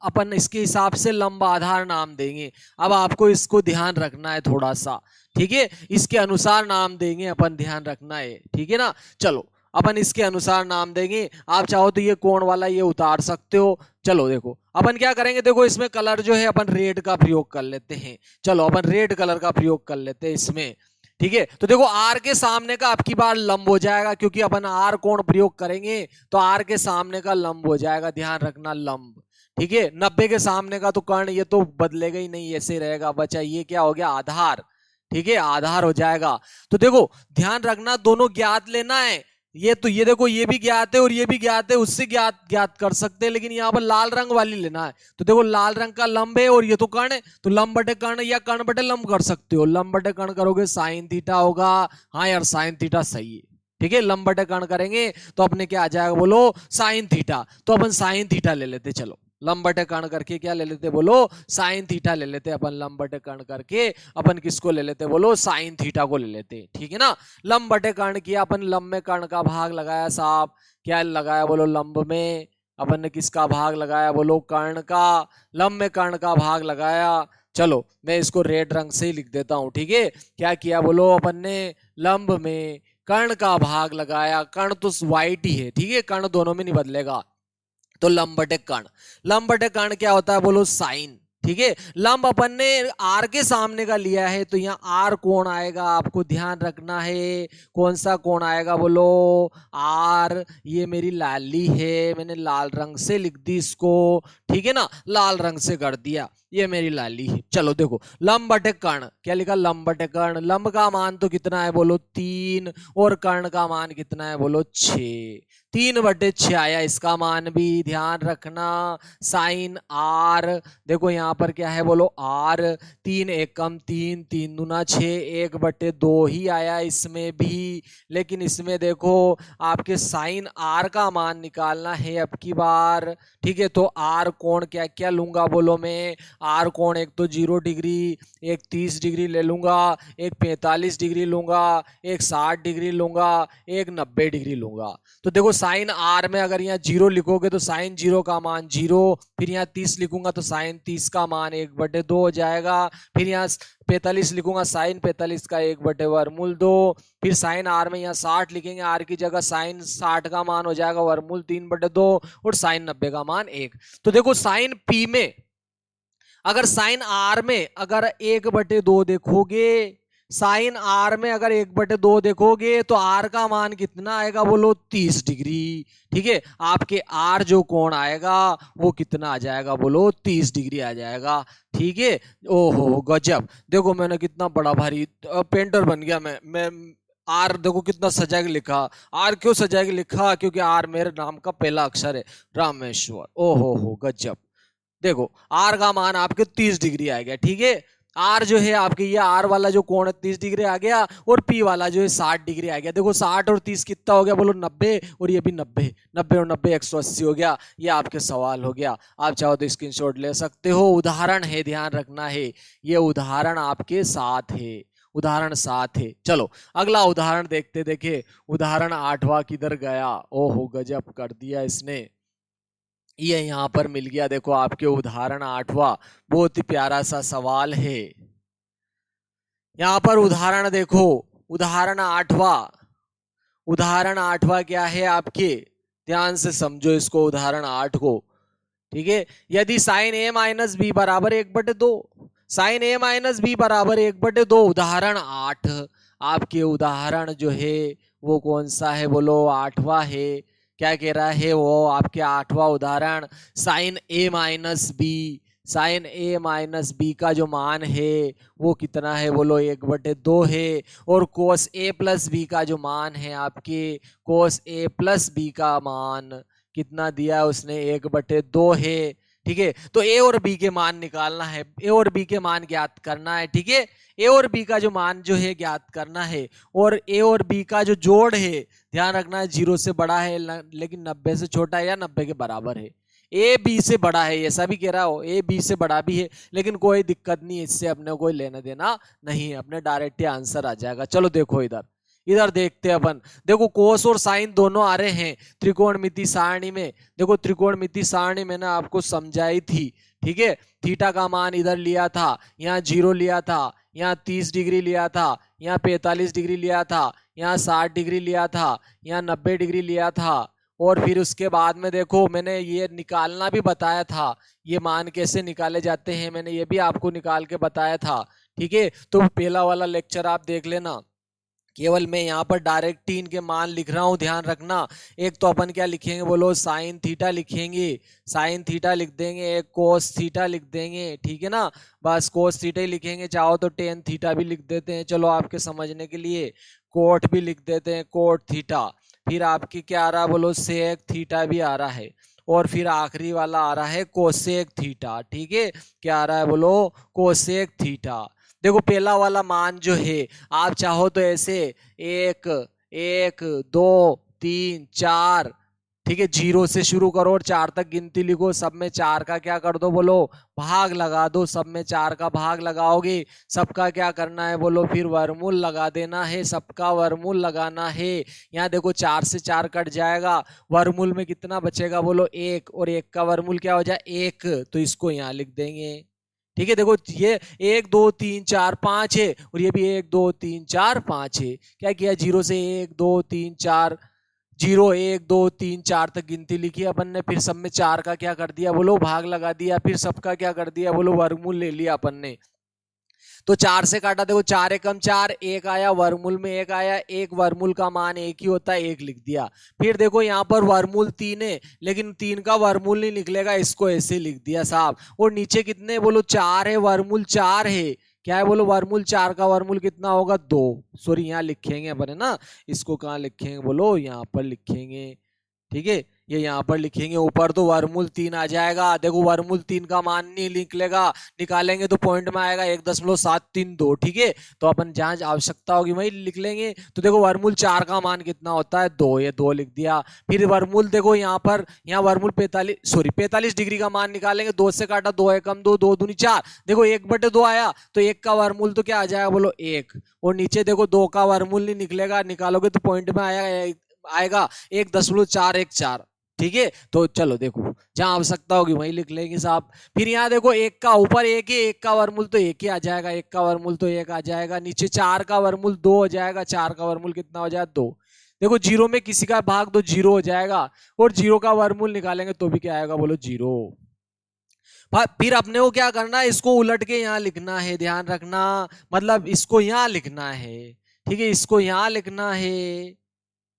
अपन इसके हिसाब से लंब आधार नाम देंगे। अब आपको इसको ध्यान रखना है थोड़ा सा, ठीक है। इसके अनुसार नाम देंगे अपन, ध्यान रखना है, ठीक है ना। चलो अपन इसके अनुसार नाम देंगे। आप चाहो तो ये कोण वाला ये उतार सकते हो। चलो देखो अपन क्या करेंगे, देखो इसमें कलर जो है अपन रेड का प्रयोग कर लेते हैं। चलो अपन रेड कलर का प्रयोग कर लेते हैं इसमें, ठीक है। तो देखो R के सामने का अब की बार लंब हो जाएगा, क्योंकि अपन R कोण प्रयोग करेंगे तो R के सामने का लंब हो जाएगा, ध्यान रखना लंब, ठीक है। 90 के सामने का तो कर्ण ये तो बदलेगा ही नहीं, ऐसे रहेगा बचा। ये क्या हो गया, आधार, ठीक है, आधार हो जाएगा। तो देखो ध्यान रखना, दोनों ज्ञात लेना है। ये तो ये देखो, ये भी ज्ञात है और ये भी ज्ञात है, उससे ज्ञात कर सकते हैं, लेकिन यहाँ पर लाल रंग वाली लेना है। तो देखो लाल रंग का लंब है और ये तो कर्ण है, तो लंब बटे कर्ण या कर्ण बटे लंब कर सकते हो। लंब बटे कर्ण करोगे साइन थीटा होगा। हाँ यार साइन थीटा सही है, ठीक है। लंब बटे कर्ण करेंगे तो अपने क्या आ जाएगा बोलो, साइन थीटा। तो अपन साइन थीटा ले लेते, चलो लंब बटे कर्ण करके क्या ले लेते बोलो, साइन थीटा ले लेते अपन। लंब बटे कर्ण करके अपन किसको ले लेते बोलो, साइन थीटा को ले लेते, ठीक है ना। लंब बटे कर्ण किया अपन, लंब में कर्ण का भाग लगाया साहब, क्या लगाया बोलो, लंब में अपन ने किसका भाग लगाया, बोलो कर्ण का, लंब में कर्ण का भाग लगाया। चलो मैं इसको रेड रंग से ही लिख देता हूं, ठीक है। क्या किया, बोलो अपन ने लंब में कर्ण का भाग लगाया, कर्ण तो वाइट ही है, ठीक है, कर्ण दोनों में नहीं बदलेगा, तो लंब बटे कर्ण। लंब बटे कर्ण क्या होता है, बोलो साइन, ठीक है। लंब अपन ने आर के सामने का लिया है, तो यहाँ आर कोण आएगा, आपको ध्यान रखना है कौन सा कोण आएगा, बोलो आर। ये मेरी लाली है, मैंने लाल रंग से लिख दी इसको, ठीक है ना, लाल रंग से कर दिया, ये मेरी लाली है। चलो देखो लंब बटे कर्ण, क्या लिखा, लंब बटे कर्ण। लंब का मान तो कितना है, बोलो 3, और कर्ण का मान कितना है, बोलो 6। 3/6 आया इसका मान भी, ध्यान रखना। साइन आर, देखो यहाँ पर क्या है, बोलो आर। 3 एकम 3, 3 दूना 6, 1/2 ही आया इसमें भी। लेकिन इसमें देखो आपके साइन आर का मान निकालना है अब की बार, ठीक है। तो आर कोण क्या क्या लूंगा, बोलो मैं आर कोण एक तो 0 डिग्री, एक 30 डिग्री ले लूंगा, एक 45 डिग्री लूंगा, एक 60 डिग्री लूंगा, एक 90 डिग्री लूंगा। तो देखो साइन आर में अगर यहाँ 0 लिखोगे तो साइन 0 का मान 0, फिर यहाँ 30 लिखूंगा तो साइन 30 का मान 1/2 हो जाएगा, फिर यहाँ 45 लिखूंगा साइन 45 का 1/2, फिर साइन आर में यहाँ 60 लिखेंगे, आर की जगह साइन 60 का मान हो जाएगा वर्गमूल 3/2, और साइन 90 का मान 1। तो देखो साइन पी में अगर साइन आर में अगर 1/2 देखोगे, साइन आर में अगर 1/2 देखोगे तो आर का मान कितना आएगा, बोलो 30 डिग्री, ठीक है। आपके आर जो कोण आएगा वो कितना आ जाएगा, बोलो 30 डिग्री आ जाएगा, ठीक है। ओहो गजब, देखो मैंने कितना बड़ा भारी पेंटर बन गया मैं आर देखो कितना सजा के लिखा। आर क्यों सजा के लिखा, क्योंकि आर मेरे नाम का पहला अक्षर है, रामेश्वर। ओहो हो गजब, देखो आर का मान आपके 30 डिग्री आ गया, ठीक है। आर जो है आपके, ये आर वाला जो कोण है 30 डिग्री आ गया, और पी वाला जो है 60 डिग्री आ गया। देखो 60 और 30 कितना हो गया, बोलो 90, और ये भी 90, 90 और 90 180 हो गया। ये आपके सवाल हो गया, आप चाहो तो स्क्रीनशॉट ले सकते हो। उदाहरण है, ध्यान रखना है, ये उदाहरण आपके साथ है, उदाहरण 7 है। चलो अगला उदाहरण देखते, देखे उदाहरण 8वां किधर गया, ओहो गजब कर दिया इसने, ये यहाँ पर मिल गया। देखो आपके उदाहरण 8वां, बहुत ही प्यारा सा सवाल है। यहाँ पर उदाहरण देखो, उदाहरण 8वां, उदाहरण 8वां क्या है आपके, ध्यान से समझो इसको, उदाहरण 8 को, ठीक है। यदि साइन ए माइनस बी बराबर 1/2, साइन ए माइनस बी बराबर 1/2, उदाहरण 8, आपके उदाहरण जो है वो कौन सा है, बोलो 8वां है। क्या कह रहा है वो आपके 8वां उदाहरण, साइन ए माइनस बी, साइन ए माइनस बी का जो मान है वो कितना है, बोलो 1/2 है। और कोस ए प्लस बी का जो मान है आपके, कोस ए प्लस बी का मान कितना दिया उसने, 1/2 है, ठीक है। तो ए और बी के मान निकालना है, ए और बी के मान ज्ञात करना है, ठीक है। ए और बी का जो मान जो है ज्ञात करना है, और ए और बी का जो जोड़ है, ध्यान रखना है 0 से बड़ा है लेकिन 90 से छोटा है, या 90 के बराबर है। ए बी से बड़ा है, ऐसा भी कह रहा हो, ए बी से बड़ा भी है, लेकिन कोई दिक्कत नहीं, इससे अपने कोई लेना देना नहीं है, अपने डायरेक्ट ही आंसर आ जाएगा। चलो देखो इधर, इधर देखते हैं अपन। देखो कोस और साइन दोनों आ रहे हैं त्रिकोणमिति सारणी में। देखो त्रिकोणमिति सारणी मैंने आपको समझाई थी, ठीक है। थीटा का मान इधर लिया था, यहाँ 0 लिया था, यहाँ 30 डिग्री लिया था, यहाँ 45 डिग्री लिया था, यहाँ 60 डिग्री लिया था, यहाँ 90 डिग्री लिया था। और फिर उसके बाद में देखो मैंने ये निकालना भी बताया था, ये मान कैसे निकाले जाते हैं मैंने ये भी आपको निकाल के बताया था, ठीक है। तो पहला वाला लेक्चर आप देख लेना। केवल मैं यहाँ पर डायरेक्ट ही इनके मान लिख रहा हूँ, ध्यान रखना। एक तो अपन क्या लिखेंगे, बोलो साइन थीटा लिखेंगे, साइन थीटा लिख देंगे, एक कोस थीटा लिख देंगे, ठीक है ना। बस कोस थीटा ही लिखेंगे, चाहो तो टेन थीटा भी लिख देते हैं, चलो आपके समझने के लिए। कोट भी लिख देते हैं, कोट थीटा। फिर आपकी क्या आ रहा है, बोलो सेक थीटा भी आ रहा है। और फिर आखिरी वाला आ रहा है कोसेक थीटा, ठीक है। क्या आ रहा है, बोलो कोसेक थीटा। देखो पहला वाला मान जो है आप चाहो तो ऐसे 1 1 2 3 4, ठीक है, 0 से शुरू करो और 4 तक गिनती लिखो, सब में 4 का क्या कर दो बोलो, भाग लगा दो। सब में 4 का भाग लगाओगे, सबका क्या करना है बोलो, फिर वर्गमूल लगा देना है, सबका वर्गमूल लगाना है। यहाँ देखो 4 से 4 कट जाएगा, वर्गमूल में कितना बचेगा बोलो 1, और 1 का वर्गमूल क्या हो जाए 1, तो इसको यहाँ लिख देंगे। ठीक है, देखो ये 1 2 3 4 5 है, और ये भी 1 2 3 4 5 है। क्या किया, 0 से 1 2 3 4, 0 1 2 3 4 तक गिनती लिखी अपन ने, फिर सब में 4 का क्या कर दिया बोलो, भाग लगा दिया, फिर सबका क्या कर दिया बोलो, वर्गमूल ले लिया अपन ने। तो 4 से काटा, देखो 4 एकम 4, 1 आया, वर्गमूल में 1 आया, एक वर्गमूल का मान 1 ही होता है, 1 लिख दिया। फिर देखो यहाँ पर वर्गमूल 3 है, लेकिन 3 का वर्गमूल नहीं निकलेगा, इसको ऐसे लिख दिया साहब। और नीचे कितने बोलो 4 है, वर्गमूल 4 है, क्या है बोलो वर्गमूल 4 का वर्गमूल कितना होगा 2। सॉरी यहाँ लिखेंगे अपन है ना, इसको कहाँ लिखेंगे बोलो, यहाँ पर लिखेंगे। ठीक है, ये यहाँ पर लिखेंगे, ऊपर तो वर्गमूल 3 आ जाएगा। देखो वर्गमूल 3 का मान नहीं निकलेगा, निकालेंगे तो पॉइंट में आएगा 1.732। ठीक है, तो अपन जहां आवश्यकता होगी वही लिख लेंगे। तो देखो वर्गमूल 4 का मान कितना होता है 2, ये 2 लिख दिया। फिर वर्गमूल देखो यहाँ पर, यहाँ वर्गमूल 45 डिग्री का मान निकालेंगे, 2 से काटा, 2 एकम 2, 2 दूनी 4, देखो 1/2 आया, तो 1 का वर्गमूल तो क्या आ जाएगा बोलो 1। और नीचे देखो 2 का वर्गमूल नहीं निकलेगा, निकालोगे तो पॉइंट में आएगा 1.414। ठीक है, तो चलो देखो जहां आवश्यकता होगी वहीं लिख लेंगे साहब। फिर यहाँ देखो 1 का ऊपर 1 है, 1 का वर्गमूल तो 1 ही आ जाएगा, 1 का वर्गमूल तो 1 आ जाएगा। नीचे 4 का वर्गमूल 2 हो जाएगा, 4 का वर्गमूल कितना हो जाएगा 2। देखो 0 में किसी का भाग दो 0 हो जाएगा, और 0 का वर्गमूल निकालेंगे तो भी क्या आएगा बोलो 0। फिर अपने को क्या करना है, इसको उलट के यहाँ लिखना है, ध्यान रखना, मतलब इसको यहाँ लिखना है। ठीक है, इसको यहाँ लिखना है।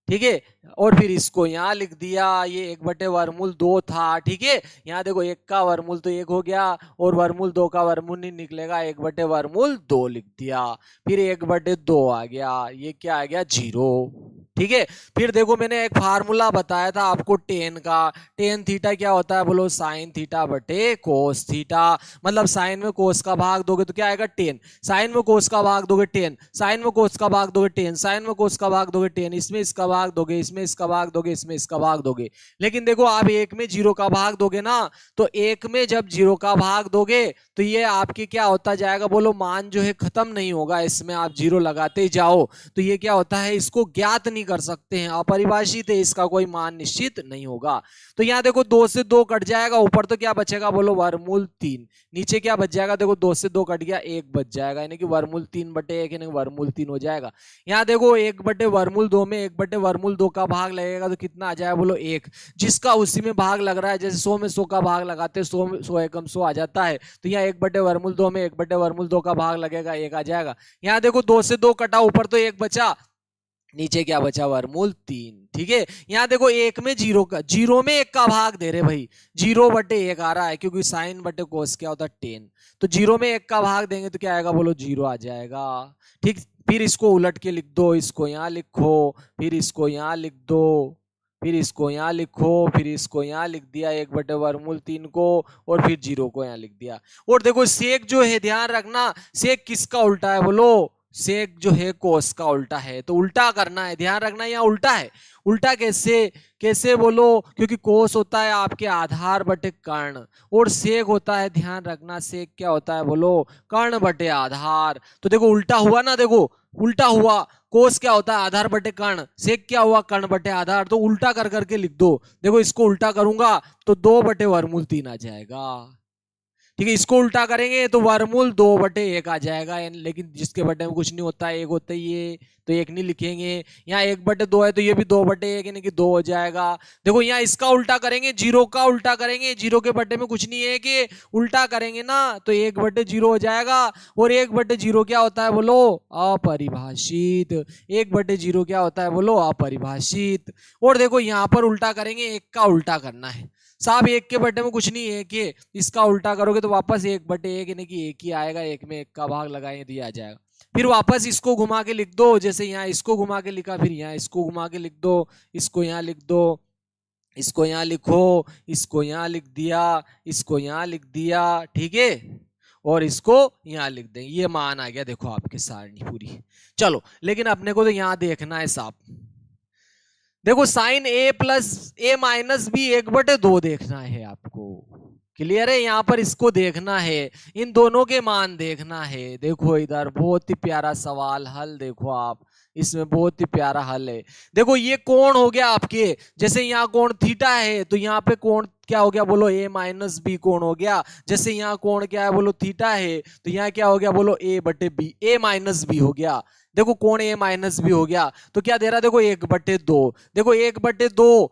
ठीक है, और फिर इसको यहाँ लिख दिया, ये 1/वर्गमूल 2 था। ठीक है, यहाँ देखो 1 का वर्गमूल तो 1 हो गया, और वर्गमूल 2 का वर्गमूल नहीं निकलेगा, 1/वर्गमूल 2 लिख दिया। फिर 1/2 आ गया, ये क्या आ गया 0। ठीक है, फिर देखो मैंने एक फार्मूला बताया था आपको टेन का, टेन थीटा क्या होता है बोलो, साइन थीटा बटे कोस थीटा। मतलब साइन में कोस का भाग दोगे तो क्या आएगा 10, साइन में कोस का भाग दोगे 10, साइन में कोस का भाग दोगे 10, साइन में कोस का भाग दोगे 10, इसमें इसका भाग दोगे, इसमें इसका भाग दोगे, इसमें इसका भाग दोगे। लेकिन देखो आप एक में 0 का भाग दोगे ना, तो एक में जब 0 का भाग दोगे तो ये आपके क्या होता जाएगा बोलो, मान जो है खत्म नहीं होगा, इसमें आप 0 लगाते ही जाओ, तो ये क्या होता है, इसको ज्ञात नहीं कर सकते हैं, अपरिभाषित है, इसका कोई मान निश्चित नहीं होगा। तो यहाँ देखो 2 से 2 कट जाएगा, ऊपर तो क्या बचेगा बोलो वर्गमूल 3, नीचे क्या बच जाएगा, देखो 2 से 2 कट गया, 1 बच जाएगा, यानी कि वर्गमूल 3/1 यानी वर्गमूल 3 हो जाएगा। यहाँ देखो 1/वर्गमूल 2 में 1/वर्गमूल 2 का भाग लगेगा तो कितना आ जाएगा बोलो 1, जिसका उसी में भाग लग रहा है, जैसे 100 में 100 का भाग लगाते हैं, 100 एकम 100 आ जाता है, तो यहाँ 1/वर्गमूल 2 में 1/वर्गमूल 2 का भाग लगेगा, 1 आ जाएगा। यहाँ देखो 2 से 2 कटा, ऊपर तो 1 बचा, नीचे क्या बचा वर्गमूल 3। ठीक है, यहाँ देखो 1 में 0 का, 0 में 1 का भाग दे रहे भाई, 0/1 आ रहा है, क्योंकि साइन बटे कोस क्या होता है 10, तो 0 में 1 का भाग देंगे तो क्या आएगा बोलो 0 आ जाएगा। ठीक, फिर इसको उलट के लिख दो, इसको यहाँ लिखो, फिर इसको यहाँ लिख दो, फिर इसको यहाँ लिखो, फिर इसको यहाँ लिख दिया 1/वर्गमूल 3 को, और फिर 0 को यहाँ लिख दिया। और देखो सेक जो है, ध्यान रखना, सेक किसका उल्टा है बोलो, सेक जो है कोस का उल्टा है, तो उल्टा करना है, ध्यान रखना यहाँ उल्टा है। उल्टा कैसे, कैसे बोलो, क्योंकि कोस होता है आपके आधार बटे कर्ण, और सेक होता है, ध्यान रखना, सेक क्या होता है बोलो, कर्ण बटे आधार। तो देखो उल्टा हुआ ना, देखो उल्टा हुआ, कोस क्या होता है आधार बटे कर्ण, सेक क्या हुआ कर्ण बटे आधार, तो उल्टा कर करके लिख दो। देखो इसको उल्टा करूंगा तो 2/वर्गमूल 3 आ जाएगा। ठीक है, इसको उल्टा करेंगे तो वर्गमूल 2/1 आ जाएगा, लेकिन जिसके बटे में कुछ नहीं होता है, 1 होता है ये, तो 1 नहीं लिखेंगे। यहाँ 1/2 है तो ये भी 2/1 यानी कि 2 हो जाएगा। देखो यहाँ इसका उल्टा करेंगे, 0 का उल्टा करेंगे, 0 के बटे में कुछ नहीं है कि उल्टा करेंगे ना, तो 1/0 हो जाएगा। और 1/0 क्या होता है बोलो, अपरिभाषित। 1/0 क्या होता है बोलो, अपरिभाषित। और देखो यहाँ पर उल्टा करेंगे, 1 का उल्टा करना है साहब, 1 के बटे में कुछ नहीं है कि इसका उल्टा करोगे तो वापस 1/1 यानी कि 1 ही आएगा, 1 में 1 का भाग लगाएंगे तो ये आ जाएगा। फिर वापस इसको घुमा के लिख दो, जैसे यहाँ इसको घुमा के लिखा, फिर यहाँ इसको घुमा के लिख दो, इसको यहाँ लिख दो, इसको यहाँ लिखो, इसको यहाँ लिख दिया, इसको यहाँ लिख दिया। ठीक है, और इसको यहाँ लिख देंगे, ये मान आ गया देखो आपके सारणी पूरी। चलो लेकिन अपने को तो यहाँ देखना है साहब, देखो साइन ए प्लस ए माइनस बी 1/2 देखना है आपको। क्लियर है, यहां पर इसको देखना है, इन दोनों के मान देखना है। देखो इधर बहुत ही प्यारा सवाल हल, देखो आप इसमें बहुत ही प्यारा हल है। देखो ये कोण हो गया आपके, जैसे यहाँ कोण थीटा है तो यहाँ पे कोण क्या हो गया बोलो, ए माइनस बी कोण हो गया। जैसे यहाँ कोण क्या है बोलो, थीटा है, तो यहाँ क्या हो गया बोलो, ए बटे बी, ए माइनस बी हो गया। देखो कोण ए माइनस बी हो गया, तो क्या दे रहा, देखो 1/2। देखो 1/2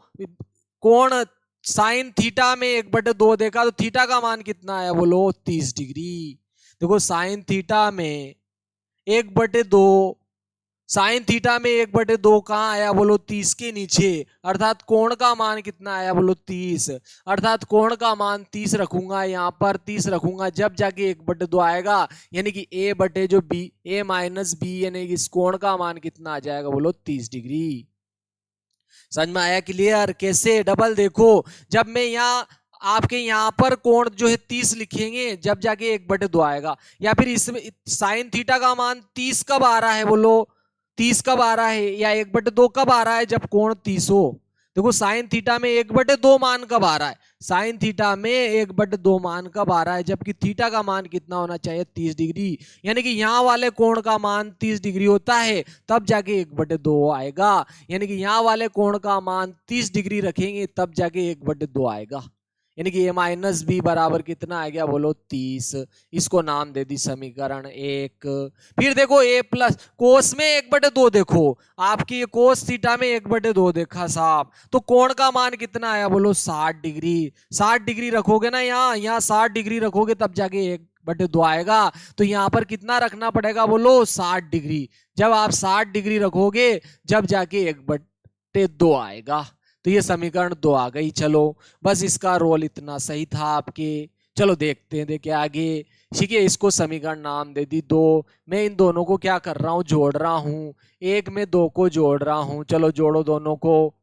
कोण साइन थीटा में 1/2 देखा, तो थीटा का मान कितना आया बोलो, 30 डिग्री। देखो साइन थीटा में 1/2, साइन थीटा में 1/2 कहां आया बोलो, 30 के नीचे, अर्थात कोण का मान कितना आया बोलो, 30। अर्थात कोण का मान 30 रखूंगा, यहां पर 30 रखूंगा, जब जाके 1/2 आएगा, यानी कि ए बटे जो बी, ए माइनस बी, यानी कि इस कोण का मान कितना आ जाएगा बोलो, 30 डिग्री। समझ में आया? क्लियर? कैसे डबल, देखो जब मैं यहाँ आपके यहाँ पर कोण जो है 30 लिखेंगे, जब जाके 1/2 आएगा, या फिर इसमें साइन थीटा का मान 30 कब आ रहा है बोलो, 30 कब आ रहा है, या 1/2 कब आ रहा है, जब कोण 30 हो। देखो साइन थीटा में 1/2 मान कब आ रहा है, साइन थीटा में 1/2 मान कब आ रहा है, जबकि थीटा का मान कितना होना चाहिए, 30 डिग्री। यानी कि यहाँ वाले कोण का मान 30 डिग्री होता है, तब जाके 1/2 आएगा। यानी कि यहाँ वाले कोण का मान 30 डिग्री रखेंगे, तब जाके 1/2 आएगा। यानी कि ए माइनस बी बराबर कितना आ गया बोलो, 30। इसको नाम दे दी समीकरण 1। फिर देखो ए प्लस कोस में 1/2, देखो आपकी कोस थीटा में 1/2 देखा साहब, तो कोण का मान कितना आया बोलो, 60 डिग्री। 60 डिग्री रखोगे ना, यहाँ 60 डिग्री रखोगे, तब जाके 1/2 आएगा। तो यहाँ पर कितना रखना पड़ेगा बोलो, 60 डिग्री। जब आप 60 डिग्री रखोगे, जब जाके 1/2 आएगा। तो ये समीकरण 2 आ गई। चलो बस इसका रोल इतना सही था आपके। चलो देखते हैं, देखे आगे। ठीक है, इसको समीकरण नाम दे दी 2। मैं इन दोनों को क्या कर रहा हूं, जोड़ रहा हूं। 1 में 2 को जोड़ रहा हूं। चलो जोड़ो दोनों को।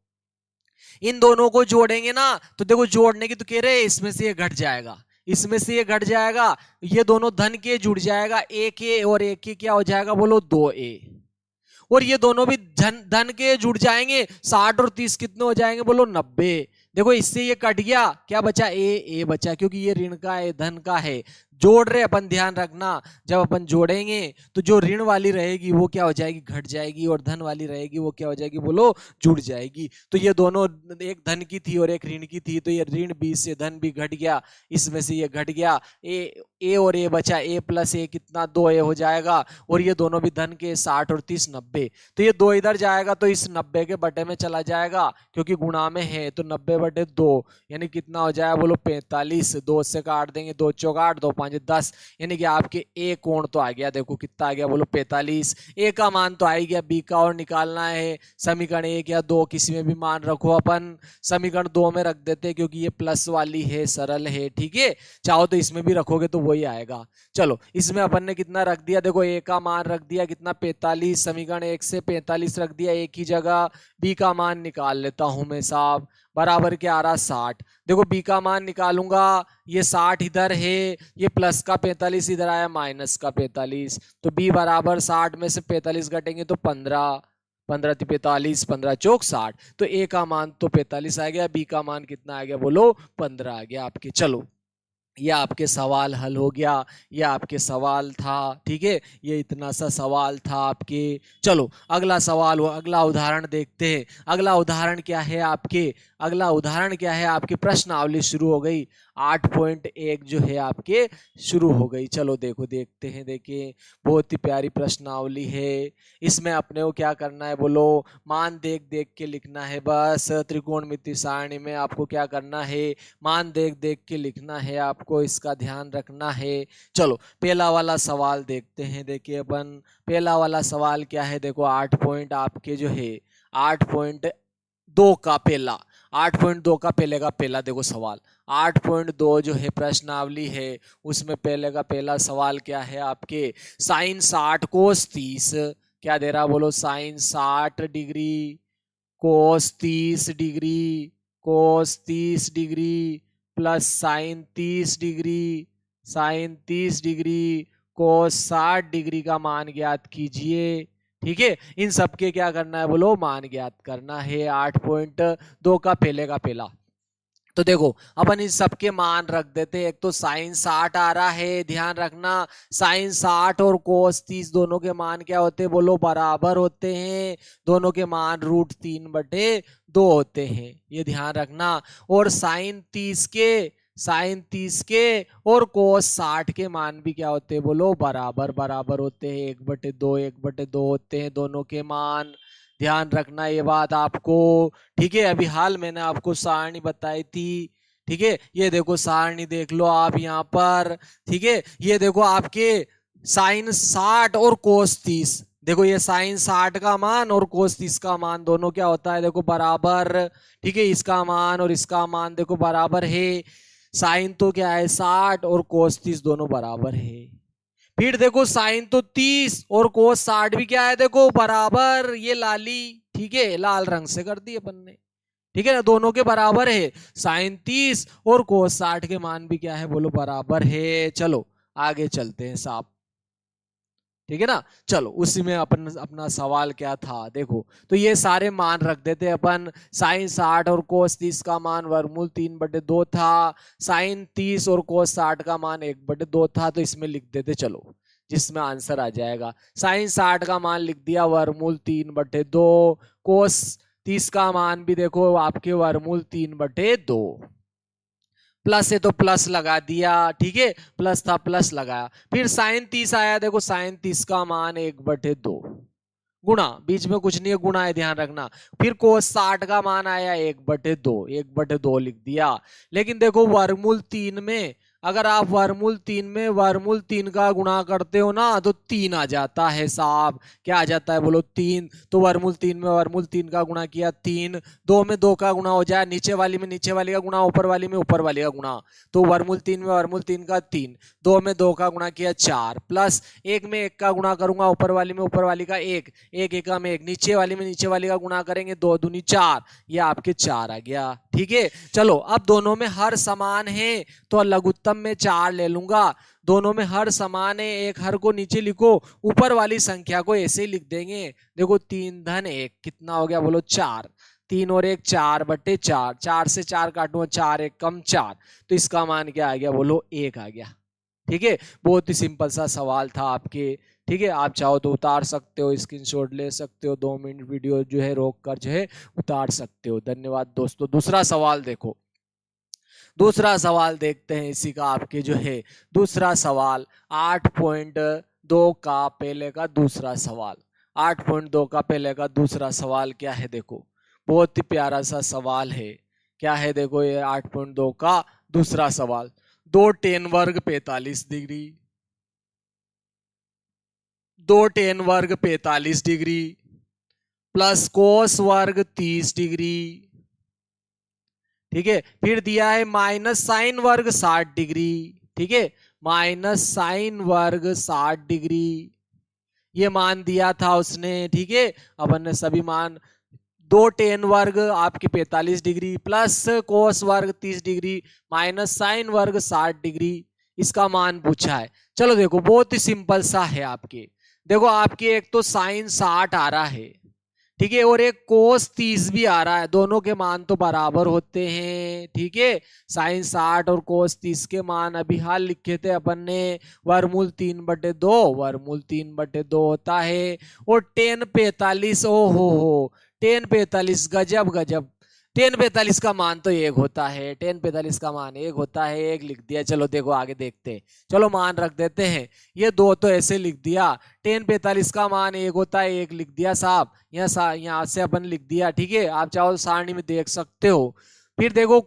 इन दोनों को जोड़ेंगे ना, तो देखो जोड़ने की तो कह रहे, इसमें से ये घट जाएगा, इसमें से ये घट जाएगा, ये दोनों धन के जुड़ जाएगा, एक ए और एक के क्या हो जाएगा बोलो, 2a। और ये दोनों भी धन धन के जुड़ जाएंगे, 60 और 30 कितने हो जाएंगे बोलो, 90। देखो इससे ये कट गया, क्या बचा, ए बचा, क्योंकि ये ऋण का है, धन का है। जोड़ रहे अपन, ध्यान रखना, जब अपन जोड़ेंगे तो जो ऋण वाली रहेगी वो क्या हो जाएगी, घट जाएगी, और धन वाली रहेगी वो क्या हो जाएगी बोलो, जुड़ जाएगी। तो ये दोनों, एक धन की थी और एक ऋण की थी, तो ये ऋण बी से धन भी घट गया, इसमें से ये घट गया, ए और ए बचा, ए प्लस ए कितना, 2a हो जाएगा। और ये दोनों भी धन के, 60 और 30 90। तो ये 2 इधर जाएगा, तो इस 90 के बटे में चला जाएगा, क्योंकि गुणा में है, तो 90/2 यानी कितना हो जाएगा बोलो, 45। 2 से काट देंगे, 2 चौक 8, 2 5 10, यानी कि आपके ए कोण तो आ गया, देखो कितना आ गया बोलो, 45। ए का मान तो आ ही गया, बी का और निकालना है। समीकरण 1 या 2 किसी में भी मान रखो, अपन समीकरण 2 में रख देते हैं, क्योंकि ये प्लस वाली है, सरल है। ठीक है, चाहो तो इसमें भी रखोगे तो वही आएगा। चलो इसमें अपन ने कितना रख दिया, देखो ए का मान रख दिया कितना, 45। समीकरण 1 से 45 रख दिया एक ही जगह। बी का मान निकाल लेता हूं मैं साहब, बराबर क्या आ रहा, 60। देखो बी का मान निकालूंगा, ये 60 इधर है, ये प्लस का 45 इधर आया, माइनस का 45। तो बी बराबर 60 में से 45 घटेंगे तो 15, 15 × 45, 15 चौक 60। तो ए का मान तो 45 आ गया, बी का मान कितना आ गया बोलो, 15 आ गया आपके। चलो ये आपके सवाल हल हो गया, ये आपके सवाल था। ठीक है, ये इतना सा सवाल था आपके। चलो अगला सवाल, अगला उदाहरण देखते हैं। अगला उदाहरण क्या है आपके, अगला उदाहरण क्या है आपकी, प्रश्नावली शुरू हो गई, 8.1 जो है आपके शुरू हो गई। चलो देखो देखते हैं, देखिए बहुत ही प्यारी प्रश्नावली है। इसमें अपने को क्या करना है बोलो, मान देख देख के लिखना है। बस त्रिकोणमिति सारणी में आपको क्या करना है, मान देख देख के लिखना है, आपको इसका ध्यान रखना है। चलो पहला वाला सवाल देखते हैं। देखिए अपन पहला वाला सवाल क्या है, देखो 8 पॉइंट आपके जो है 8.2 का पहला, 8.2 का पहले का पहला देखो सवाल, 8.2 जो है प्रश्नावली है, उसमें पहले का पहला सवाल क्या है आपके, साइन 60 कोस 30 क्या दे रहा बोलो, sine 60 degree cos 30 degree, cos 30 degree plus sine 30 degree, sine 30 degree cos 60 degree का मान ज्ञात कीजिए। ठीक है, इन सब के क्या करना है बोलो, मान ज्ञात करना है। 8.2 का पहले का पहला, तो देखो अपन इस सब के मान रख देते हैं। एक तो साइन 60 आ रहा है, ध्यान रखना साइन 60 और कोस 30 दोनों के मान क्या होते हैं बोलो, बराबर होते हैं। दोनों के मान √3/2 होते हैं, ये ध्यान रखना। और साइन 30 के और कोस 60 के मान भी क्या होते हैं बोलो, बराबर बराबर होते हैं। 1/2 होते हैं दोनों के मान, ध्यान रखना ये बात आपको। ठीक है, अभी हाल मैंने आपको सारणी बताई थी। ठीक है, ये देखो सारणी देख लो आप यहाँ पर। ठीक है, ये देखो आपके साइन 60 और कोस 30, देखो ये साइन 60 का मान और कोस 30 का मान दोनों क्या होता है देखो, बराबर। ठीक है, इसका मान और इसका मान देखो बराबर है। साइन तो क्या है 60 और कोस 30 दोनों बराबर है। फिर देखो साइन तो 30 और कोस 60 भी क्या है देखो, बराबर। ये लाली, ठीक है, लाल रंग से कर दी अपन ने। ठीक है ना, दोनों के बराबर है। साइन 30 और कोस 60 के मान भी क्या है बोलो, बराबर है। चलो आगे चलते हैं साहब। ठीक है ना, चलो उसी में अपन अपना सवाल क्या था देखो। तो ये सारे मान रख देते अपन। साइन 60 और कोस 30 का मान √3/2 था। साइन 30 और कोस 60 का मान 1/2 था, तो इसमें लिख देते चलो, जिसमें आंसर आ जाएगा। साइन 60 का मान लिख दिया √3/2, कोस 30 का मान भी देखो आपके √3/2। प्लस है तो प्लस लगा दिया, ठीक है, प्लस था प्लस लगाया। फिर साइन 30 आया, देखो साइन 30 का मान 1/2 गुणा, बीच में कुछ नहीं है, गुणा है, ध्यान रखना। फिर कोस 60 का मान आया 1/2 लिख दिया। लेकिन देखो वर्गमूल 3 में, अगर आप वर्गमूल 3 का गुणा करते हो ना, तो 3 आ जाता है साहब। क्या आ जाता है बोलो, 3। तो वर्गमूल 3 में वर्गमूल 3 का गुणा किया 3, 2 में 2 का गुणा हो जाए, नीचे वाली में नीचे वाली का गुणा, ऊपर वाली में ऊपर वाली का गुणा। तो वर्गमूल 3 में वर्गमूल 3 का 3, 2 में 2 का गुणा किया 4, प्लस 1 में 1 का गुणा करूंगा, ऊपर वाली में ऊपर वाली का 1, 1 एकम 1, नीचे वाली में नीचे वाली का गुणा करेंगे, 2 दूनी 4, ये आपके 4 आ गया। ठीक है, चलो अब दोनों में हर समान है तो लघुत्तम में 4 ले लूंगा। दोनों में हर समान है, एक हर को नीचे लिखो, ऊपर वाली संख्या को ऐसे ही लिख देंगे। देखो 3 धन 1 कितना हो गया बोलो, 4। 3 और 1 4/4, 4 से 4 काटूंगा, 4 1 कम 4, तो इसका मान क्या आ गया बोलो, 1 आ गया। ठीक है, बहुत ही सिंपल सा सवाल था आपके। ठीक है, आप चाहो तो उतार सकते हो, स्क्रीनशॉट ले सकते हो, 2 मिनट वीडियो जो है रोक कर जो है उतार सकते हो। धन्यवाद दोस्तों। दूसरा सवाल देखो, दूसरा सवाल देखते हैं इसी का आपके जो है दूसरा सवाल 8.2 का पहले का दूसरा सवाल। 8.2 का पहले का दूसरा सवाल क्या है देखो, बहुत ही प्यारा सा सवाल है। क्या है देखो, ये 8.2 का दूसरा सवाल। 2 tan वर्ग 45 डिग्री, 2 tan वर्ग 45 डिग्री प्लस कोस वर्ग 30 डिग्री। ठीक है, फिर दिया है माइनस साइन वर्ग 60 डिग्री। ठीक है, माइनस साइन वर्ग 60 डिग्री, ये मान दिया था उसने। ठीक है, अपन ने सभी मान, 2 tan वर्ग आपके 45 डिग्री प्लस कोस वर्ग 30 डिग्री माइनस साइन वर्ग 60 डिग्री, इसका मान पूछा है। चलो देखो बहुत ही सिंपल सा है आपके। देखो आपके एक तो साइन 60 आ रहा है, ठीक है, और एक कोस 30 भी आ रहा है, दोनों के मान तो बराबर होते हैं। ठीक है, साइन 60 और कोस 30 के मान अभी हाल लिखे थे अपन ने, वर्गमूल 3/2 होता है। और tan 45, ओ हो, tan 45 गजब गजब, tan 45 का मान तो 1 होता है, tan 45 का मान 1 होता है, 1 लिख दिया। चलो देखो आगे देखते हैं, चलो मान रख देते हैं। ये 2 तो ऐसे लिख दिया, tan 45 का मान 1 होता है, 1 लिख दिया साहब। यहाँ से अपन लिख दिया। ठीक है, आप चाहो तो सारणी में देख सकते हो। फिर देखो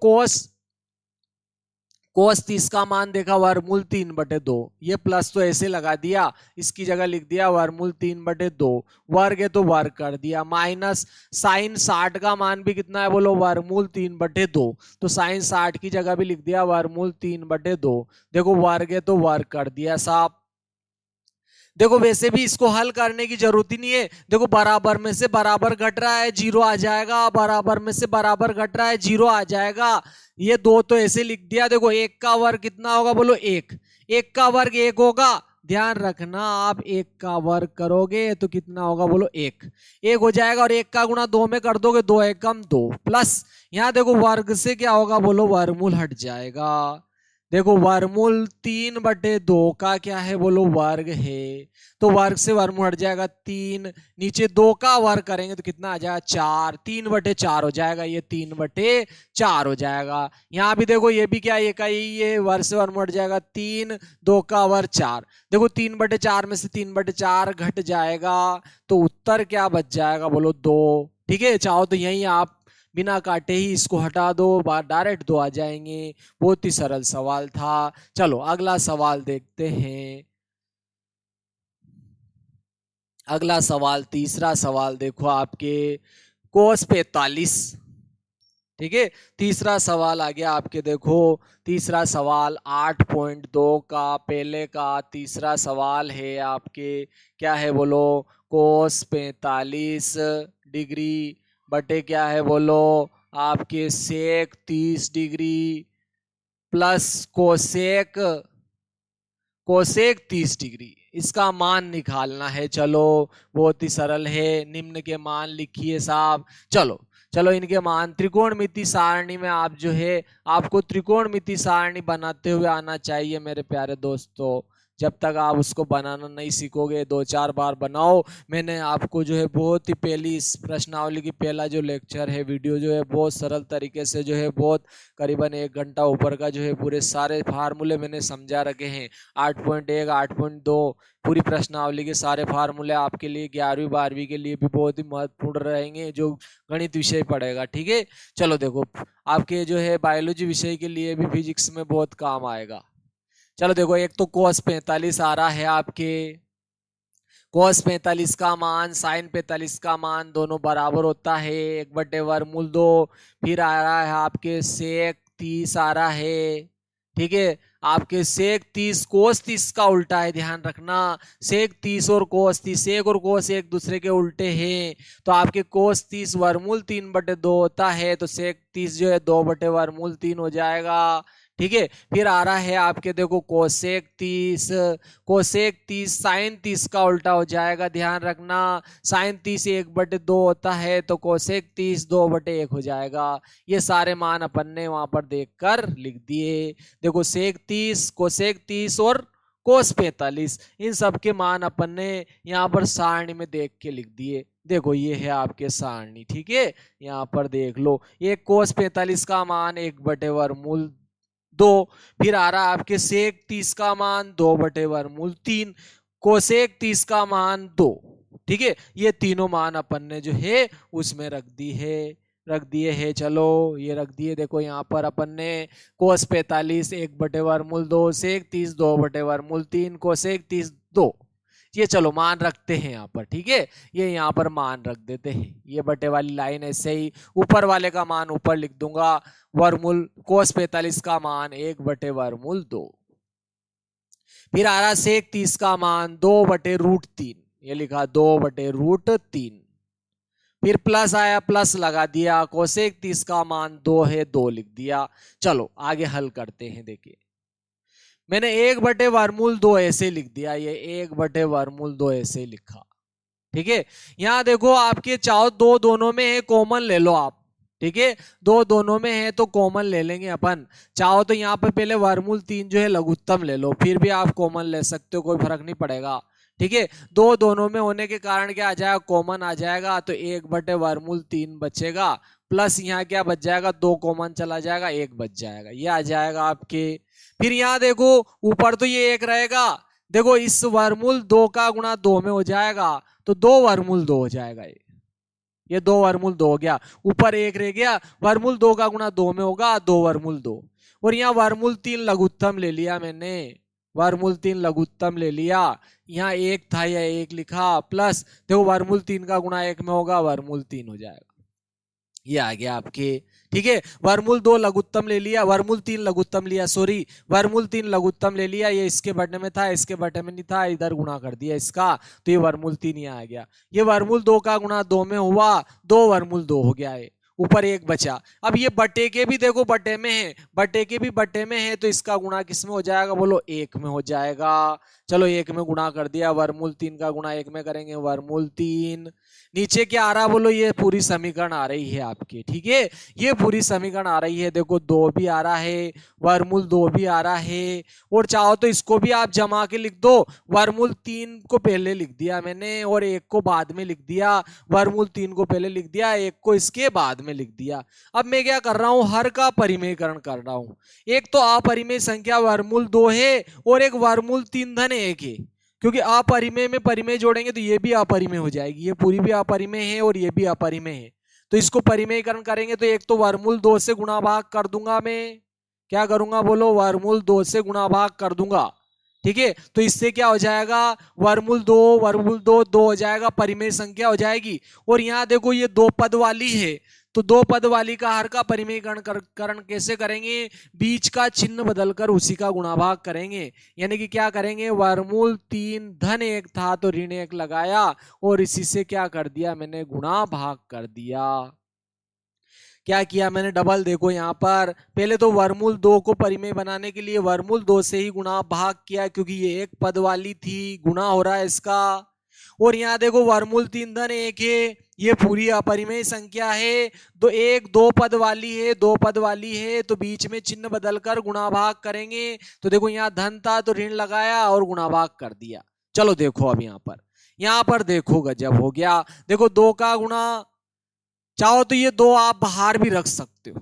कोस 30 का मान देखा वर्गमूल 3/2, ये प्लस तो ऐसे लगा दिया, इसकी जगह लिख दिया वर्गमूल 3/2, वर्ग है तो वर्ग कर दिया। माइनस साइन 60 का मान भी कितना है बोलो, वर्गमूल 3/2, तो साइन 60 की जगह भी लिख दिया वर्गमूल 3/2। देखो वर्ग है तो वर्ग कर दिया साहब। देखो वैसे भी इसको हल करने की जरूरत ही नहीं है। देखो बराबर में से बराबर घट रहा है, 0 आ जाएगा, बराबर में से बराबर घट रहा है, 0 आ जाएगा। ये 2 तो ऐसे लिख दिया। देखो 1 का वर्ग कितना होगा बोलो, 1, 1 का वर्ग 1 होगा, ध्यान रखना आप एक का वर्ग करोगे तो कितना होगा, बोलो एक। एक हो जाएगा और एक का गुणा दो में कर दोगे, दो एकम दो, प्लस यहाँ देखो वर्ग से क्या होगा, बोलो वर्गमूल हट जाएगा। देखो वर्गमूल 3/2 का क्या है, बोलो वर्ग है, तो वर्ग से वर्गमूल हट जाएगा 3, नीचे 2 का वर्ग करेंगे तो कितना आ जाएगा 4, 3/4 हो जाएगा, ये 3/4 हो जाएगा। यहाँ भी देखो ये भी क्या है, ये का ये वर्ग से वर्गमूल हट जाएगा 3, 2 का वर्ग 4, देखो 3/4 में से 3/4 घट जाएगा, तो उत्तर क्या बच जाएगा, बोलो 2। ठीक है, चाहो तो यही आप बिना काटे ही इसको हटा दो, डायरेक्ट 2 आ जाएंगे। बहुत ही सरल सवाल था। चलो अगला सवाल देखते हैं। अगला सवाल, तीसरा सवाल देखो आपके कोस 45। ठीक है, तीसरा सवाल आ गया आपके, देखो तीसरा सवाल 8.2 का पहले का तीसरा सवाल है आपके, क्या है बोलो, कोस 45 डिग्री बटे क्या है बोलो, आपके सेक 30 degree plus cosec cosec 30 degree, इसका मान निकालना है। चलो बहुत ही सरल है, निम्न के मान लिखिए साहब। चलो चलो इनके मान, त्रिकोणमिति सारणी में आप जो है, आपको त्रिकोणमिति सारणी बनाते हुए आना चाहिए मेरे प्यारे दोस्तों। जब तक आप उसको बनाना नहीं सीखोगे, 2-4 बार बनाओ। मैंने आपको जो है बहुत ही पहली इस प्रश्नावली की पहला जो लेक्चर है, वीडियो जो है बहुत सरल तरीके से जो है, बहुत करीबन 1 घंटा ऊपर का जो है पूरे सारे फार्मूले मैंने समझा रखे हैं। 8.1 8.2 पूरी प्रश्नावली के सारे फार्मूले आपके लिए 11वीं 12वीं के लिए भी बहुत ही महत्वपूर्ण रहेंगे, जो गणित विषय पढ़ेगा। ठीक है, चलो देखो आपके जो है बायोलॉजी विषय के लिए भी फिजिक्स में बहुत काम आएगा। चलो देखो, एक तो cos 45 आ रहा है आपके, cos 45 का मान sin 45 का मान दोनों बराबर होता है 1/2। फिर आ रहा है आपके sec 30 आ रहा है। ठीक है, आपके sec 30 cos 30 का उल्टा है, ध्यान रखना। sec 30 और cos 30, sec और cos एक दूसरे के उल्टे हैं, तो आपके cos 30 वर्गमूल 3/2 होता है, तो sec 30 जो है 2/3 हो जाएगा। ठीक है, फिर आ रहा है आपके देखो कोसेक 30, कोसेक 30 साइन 30 का उल्टा हो जाएगा, ध्यान रखना। साइन 30 1/2 होता है, तो कोसेक 30 2/1 हो जाएगा। ये सारे मान अपन ने वहां पर देखकर लिख दिए। देखो सेक 30, कोसेक 30 और कोस 45, इन सब के मान अपन ने यहाँ पर सारणी में देख के लिख दिए। देखो ये है आपके सारणी। ठीक है, यहाँ पर देख लो, ये कोस 45 का मान 1/2, फिर आ रहा है आपके सेक 30 का मान 2/3, कोसेक 30 का मान 2। ठीक है, ये तीनों मान अपन ने जो है उसमें रख दिए है। चलो ये रख दिए, देखो यहाँ पर अपन ने कोस 45 1/2, सेक 30 2/3, कोसेक 30 2, ये चलो मान रखते हैं यहाँ पर। ठीक है, ये यहाँ पर मान रख देते हैं, ये बटे वाली लाइन ऐसे ही, ऊपर वाले का मान ऊपर लिख दूंगा, वर्गमूल कोस 45 का मान 1/2। फिर आ रहा सेक 30 का मान 2/√3, ये लिखा 2/√3। फिर प्लस आया, प्लस लगा दिया, कोसेक 30 का मान 2 है, 2 लिख दिया। चलो आगे हल करते हैं। देखिए मैंने 1/2 ऐसे लिख दिया, ये 1/2 ऐसे लिखा। ठीक है, यहाँ देखो आपके चाहो दो दोनों में है, कॉमन ले लो आप। ठीक है, दो दोनों में है तो कॉमन ले लेंगे अपन। चाहो तो यहाँ पर पहले वर्गमूल 3 जो है लघुत्तम ले लो, फिर भी आप कॉमन ले सकते हो, कोई फर्क नहीं पड़ेगा। ठीक है, दो दोनों में होने के कारण क्या आ जाएगा, कॉमन आ जाएगा, तो 1/3 बचेगा, प्लस यहाँ क्या बच जाएगा, 2 कॉमन चला जाएगा, 1 बच जाएगा, ये आ जाएगा आपके। फिर यहाँ देखो ऊपर तो ये 1 रहेगा, देखो इस वर्गमूल 2 का गुणा 2 में हो जाएगा, तो 2 वर्गमूल 2 हो जाएगा, ये 2 वर्गमूल 2 हो गया, ऊपर 1 रह गया, वर्गमूल 2 का गुणा 2 में होगा, 2 वर्गमूल 2। और यहाँ वर्गमूल 3 लघुत्तम ले लिया मैंने, वर्गमूल 3 लघुत्तम ले लिया, यहाँ 1 था या 1 लिखा, प्लस देखो वर्गमूल 3 का गुणा 1 में होगा, वर्गमूल 3 हो जाएगा, ये आ गया आपके। ठीक है, वर्गमूल 2 लघुत्तम ले लिया, वर्गमूल 3 लघुत्तम लिया, सॉरी वर्गमूल 3 लघुत्तम ले लिया, ये इसके बटे में था, इसके बटे में नहीं था, इधर गुणा कर दिया इसका, तो ये वर्गमूल 3 यहाँ आ गया। ये वर्गमूल 2 का गुणा 2 में हुआ, 2 वर्गमूल 2 हो गया है, ऊपर 1 बचा। अब ये बटे के भी देखो बटे में है, बटे के भी बटे में है, तो इसका गुणा किस में हो जाएगा, बोलो 1 में हो जाएगा। चलो एक में गुणा कर दिया, वर्गमूल 3 का गुणा एक में करेंगे, वर्गमूल 3। नीचे क्या आ रहा बोलो, ये पूरी समीकरण आ रही है आपकी, ठीक है, ये पूरी समीकरण आ रही है। देखो 2 भी आ रहा है, वर्गमूल 2 भी आ रहा है, और चाहो तो इसको भी आप जमा के लिख दो। वर्गमूल 3 को पहले लिख दिया मैंने और 1 को बाद में लिख दिया, वर्गमूल 3 को पहले लिख दिया, 1 को इसके बाद में लिख दिया। अब मैं क्या कर रहा हूं, हर का परिमेयकरण कर रहा हूं। एक तो अपरिमेय संख्या वर्गमूल 2 है और एक वर्गमूल 3 धन 1 है, क्योंकि अपरिमेय में परिमेय जोड़ेंगे तो ये भी अपरिमेय हो जाएगी, ये पूरी भी अपरिमेय है और ये भी अपरिमेय है। तो इसको परिमेयकरण करेंगे तो एक तो वर्गमूल 2 से गुणा भाग कर दूंगा मैं, क्या करूंगा बोलो, वर्गमूल 2 से गुणा भाग कर दूंगा, ठीक है। तो इससे क्या हो जाएगा, वर्गमूल 2 2 हो जाएगा, परिमेय संख्या हो जाएगी। और यहां देखो ये 2 पद वाली है, तो 2 पद वाली का हर का परिमेयकरण कैसे करेंगे, बीच का चिन्ह बदलकर उसी का गुणा भाग करेंगे। यानी कि क्या करेंगे, वर्गमूल 3 धन 1 था तो ऋण 1 लगाया और इसी से क्या कर दिया मैंने, गुणा भाग कर दिया। क्या किया मैंने, डबल देखो यहाँ पर, पहले तो वर्गमूल 2 को परिमेय बनाने के लिए वर्गमूल 2 से ही गुणा भाग किया, क्योंकि ये एक पद वाली थी, गुणा हो रहा है इसका। और यहाँ देखो वर्गमूल 3 धन 1 है, ये पूरी अपरिमेय संख्या है, तो एक 2 पद वाली है, 2 पद वाली है, तो बीच में चिन्ह बदलकर गुणा भाग करेंगे। तो देखो यहाँ धन था तो ऋण लगाया और गुणा भाग कर दिया। चलो देखो अब यहाँ पर देखो गजब हो गया। देखो 2 का गुणा, चाहो तो ये 2 आप बाहर भी रख सकते हो,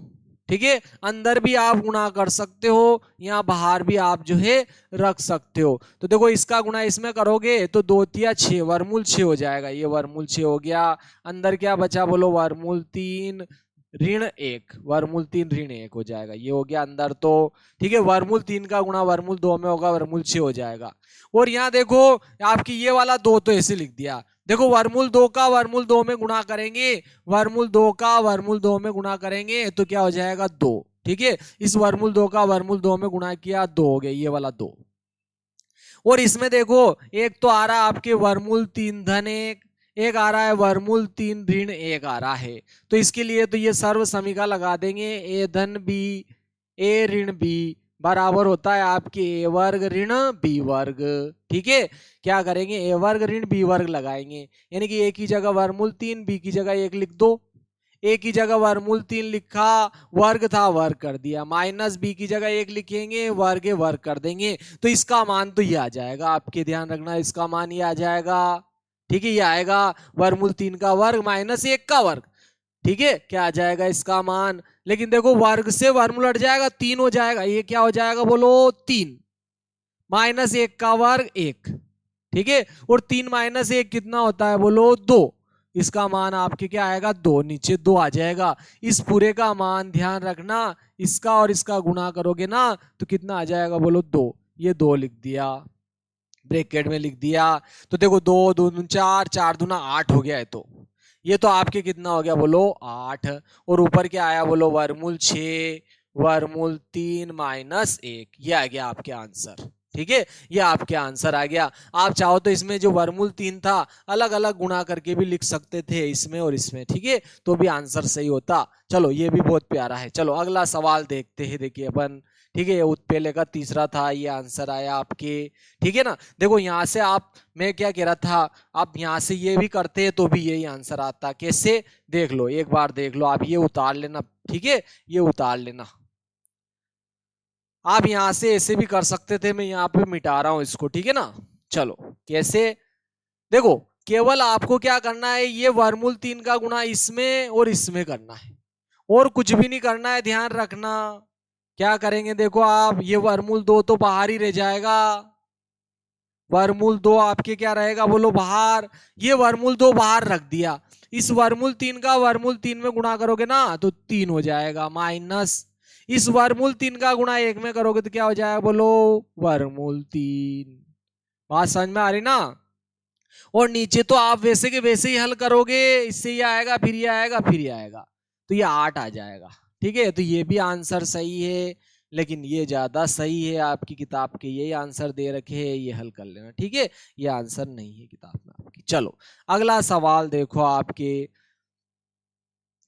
ठीक है, अंदर भी आप गुणा कर सकते हो, यहाँ बाहर भी आप जो है रख सकते हो। तो देखो इसका गुणा इसमें करोगे तो 2 तिया 6, वर्गमूल 6 हो जाएगा, ये वर्गमूल 6 हो गया। अंदर क्या बचा बोलो, वर्गमूल 3 ऋण 1, वर्गमूल 3 ऋण 1 हो जाएगा, ये हो गया अंदर तो, ठीक है। वर्गमूल 3 का गुणा वर्गमूल 2 में होगा, वर्गमूल 6 हो जाएगा। और यहाँ देखो आपकी ये वाला 2 तो ऐसे लिख दिया, देखो वर्गमूल 2 का वर्गमूल 2 में गुणा करेंगे, वर्गमूल 2 का वर्गमूल 2 में गुणा करेंगे तो क्या हो जाएगा 2, ठीक है। इस वर्गमूल 2 का वर्गमूल 2 में गुणा किया, 2 हो गया, ये वाला 2। और इसमें देखो एक तो आ रहा है आपके वर्गमूल 3 धन 1, एक आ रहा है वर्गमूल 3 ऋण 1 आ रहा है। तो इसके लिए तो ये सर्व समीकरण लगा देंगे, ए धन बी ए ऋण बी बराबर होता है आपके ए वर्ग ऋण बी वर्ग, ठीक है। क्या करेंगे, ए वर्ग ऋण बी वर्ग लगाएंगे, यानी कि ए की जगह वर्गमूल 3, बी की जगह 1 लिख दो। ए की जगह वर्गमूल 3 लिखा, वर्ग था वर्ग कर दिया, माइनस बी की जगह 1 लिखेंगे, वर्ग वर्ग कर देंगे। तो इसका मान तो ये आ जाएगा, आपके ध्यान रखना, इसका मान ये आ जाएगा, ठीक है। ये आएगा वर्गमूल 3 का वर्ग माइनस 1 का वर्ग, ठीक है। क्या आ जाएगा इसका मान, लेकिन देखो वर्ग से वर्गमूल हट जाएगा, 3 हो जाएगा, ये क्या हो जाएगा बोलो, 3 माइनस 1 का वर्ग 1, ठीक है। और 3 माइनस 1 कितना होता है बोलो, 2, इसका मान आपके क्या आएगा, 2, नीचे 2 आ जाएगा। इस पूरे का मान ध्यान रखना, इसका और इसका गुणा करोगे ना तो कितना आ जाएगा बोलो, 2, ये 2 लिख दिया, ब्रैकेट में लिख दिया। तो देखो 2 2 4, 4 दूना 8 हो गया है, तो ये तो आपके कितना हो गया बोलो, 8। और ऊपर क्या आया बोलो, वर्गमूल 6 वर्गमूल 3 माइनस 1, ये आ गया आपके आंसर, ठीक है। ये आपके आंसर आ गया। आप चाहो तो इसमें जो वर्गमूल 3 था अलग अलग गुणा करके भी लिख सकते थे, इसमें और इसमें, ठीक है, तो भी आंसर सही होता। चलो ये भी बहुत प्यारा है। चलो अगला सवाल देखते हैं, देखिए अपन, ठीक है, पहले का तीसरा था, ये आंसर आया आपके, ठीक है ना। देखो यहाँ से आप, मैं क्या कह रहा था, आप यहाँ से ये भी करते हैं तो भी यही आंसर आता, कैसे देख लो, एक बार देख लो, आप ये उतार लेना, ठीक है, ये उतार लेना। आप यहां से ऐसे भी कर सकते थे, मैं यहाँ पे मिटा रहा हूं इसको, ठीक है ना। चलो कैसे, देखो केवल आपको क्या करना है, ये वर्गमूल 3 का गुणा इसमें और इसमें करना है, और कुछ भी नहीं करना है, ध्यान रखना। क्या करेंगे देखो आप, ये वर्गमूल 2 तो बाहर ही रह जाएगा, वर्गमूल 2 आपके क्या रहेगा बोलो, बाहर। ये वर्गमूल 2 बाहर रख दिया, इस वर्गमूल 3 का वर्गमूल 3 में गुणा करोगे ना तो 3 हो जाएगा, माइनस इस वर्गमूल 3 का गुणा 1 में करोगे तो क्या हो जाएगा बोलो, वर्गमूल 3। बात समझ में आ रही ना। और नीचे तो आप वैसे के वैसे ही हल करोगे, इससे ये आएगा, फिर ये आएगा, फिर ये आएगा, तो ये 8 आ जाएगा, ठीक है। तो ये भी आंसर सही है, लेकिन ये ज्यादा सही है, आपकी किताब के यही आंसर दे रखे हैं, ये हल कर लेना, ठीक है। ये आंसर नहीं है किताब में आपकी। चलो अगला सवाल देखो, आपके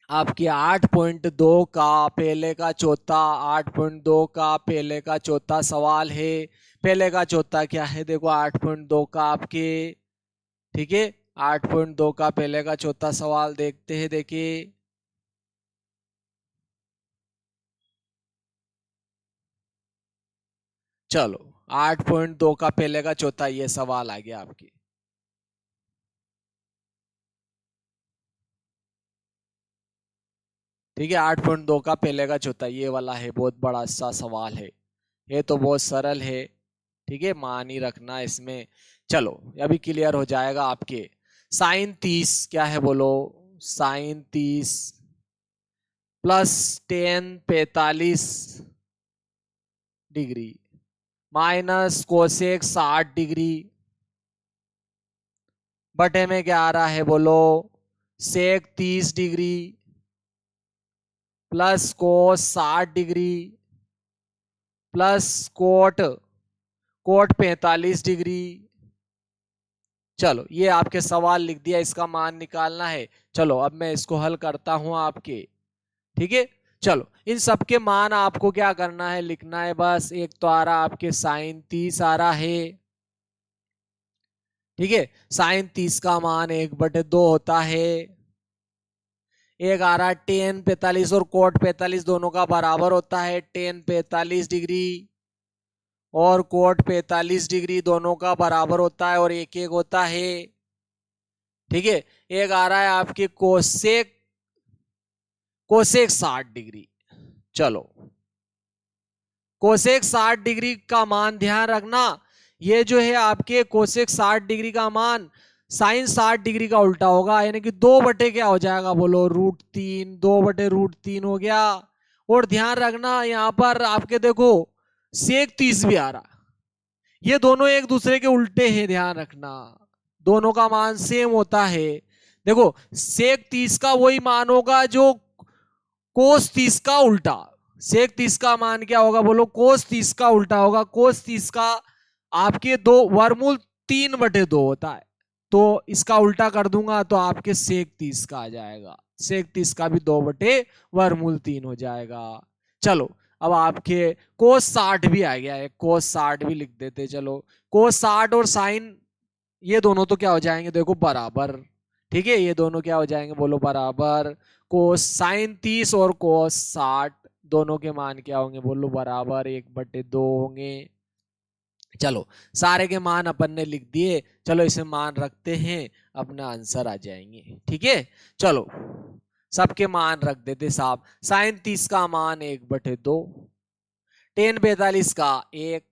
8.2 का पहले का चौथा, 8.2 का पहले का चौथा सवाल है। पहले का चौथा क्या है, देखो 8.2 का आपके, ठीक है 8.2 का पहले का चौथा सवाल देखते हैं। देखिए चलो 8.2 का पहले का चौथा ये सवाल आ गया आपकी। ठीक है 8.2 का पहले का चौथा ये वाला है, बहुत बड़ा सा सवाल है, ये तो बहुत सरल है। ठीक है मान ही रखना इसमें। चलो अभी क्लियर हो जाएगा आपके। साइन 30 क्या है बोलो, sine 30 plus tan 45 degree minus cosec 60 degree बटे में क्या आ रहा है बोलो, sec 30 degree plus cos 60 degree plus cot cot 45 degree. चलो ये आपके सवाल लिख दिया, इसका मान निकालना है। चलो अब मैं इसको हल करता हूं आपके। ठीक है चलो इन सब के मान आपको क्या करना है, लिखना है बस। एक तो आ रहा आपके साइन 30 आ रहा है, ठीक है साइन 30 का मान 1/2 होता है। एक आ रहा टेन 45 और कोट 45 दोनों का बराबर होता है, टेन 45 डिग्री और कोट 45 डिग्री दोनों का बराबर होता है और एक एक होता है। ठीक है एक आ रहा है आपके कोसेक कोसेक 60 डिग्री। चलो कोसेक 60 डिग्री का मान ध्यान रखना, ये जो है आपके कोसेक 60 डिग्री का मान साइन 60 डिग्री का उल्टा होगा, यानी कि 2 बटे क्या हो जाएगा बोलो, √3, 2/√3 हो गया। और ध्यान रखना यहां पर आपके देखो सेक 30 भी आ रहा, ये दोनों एक दूसरे के उल्टे हैं, ध्यान रखना दोनों का मान सेम होता है। देखो सेक 30 का वही मान होगा जो कोस 30 का उल्टा, सेक 30 का मान क्या होगा बोलो, कोस 30 का उल्टा होगा। कोस 30 का आपके दो वर्गमूल 3/2 होता है, तो इसका उल्टा कर दूंगा तो आपके सेक 30 का आ जाएगा, सेक 30 का भी 2/√3 हो जाएगा। चलो अब आपके कोस 60 भी आ गया है, कोस 60 भी लिख देते। चलो कोस 60 और साइन ये दोनों तो क्या हो जाएंगे देखो बराबर, ठीक है ये दोनों क्या हो जाएंगे बोलो बराबर। कोस साइन 30 और कोस 60 दोनों के मान क्या होंगे बोलो बराबर, 1/2 होंगे। चलो सारे के मान अपन ने लिख दिए, चलो इसे मान रखते हैं, अपना आंसर आ जाएंगे। ठीक है चलो सबके मान रख देते साहब। साइन 30 का मान 1/2, टेन 45 का 1,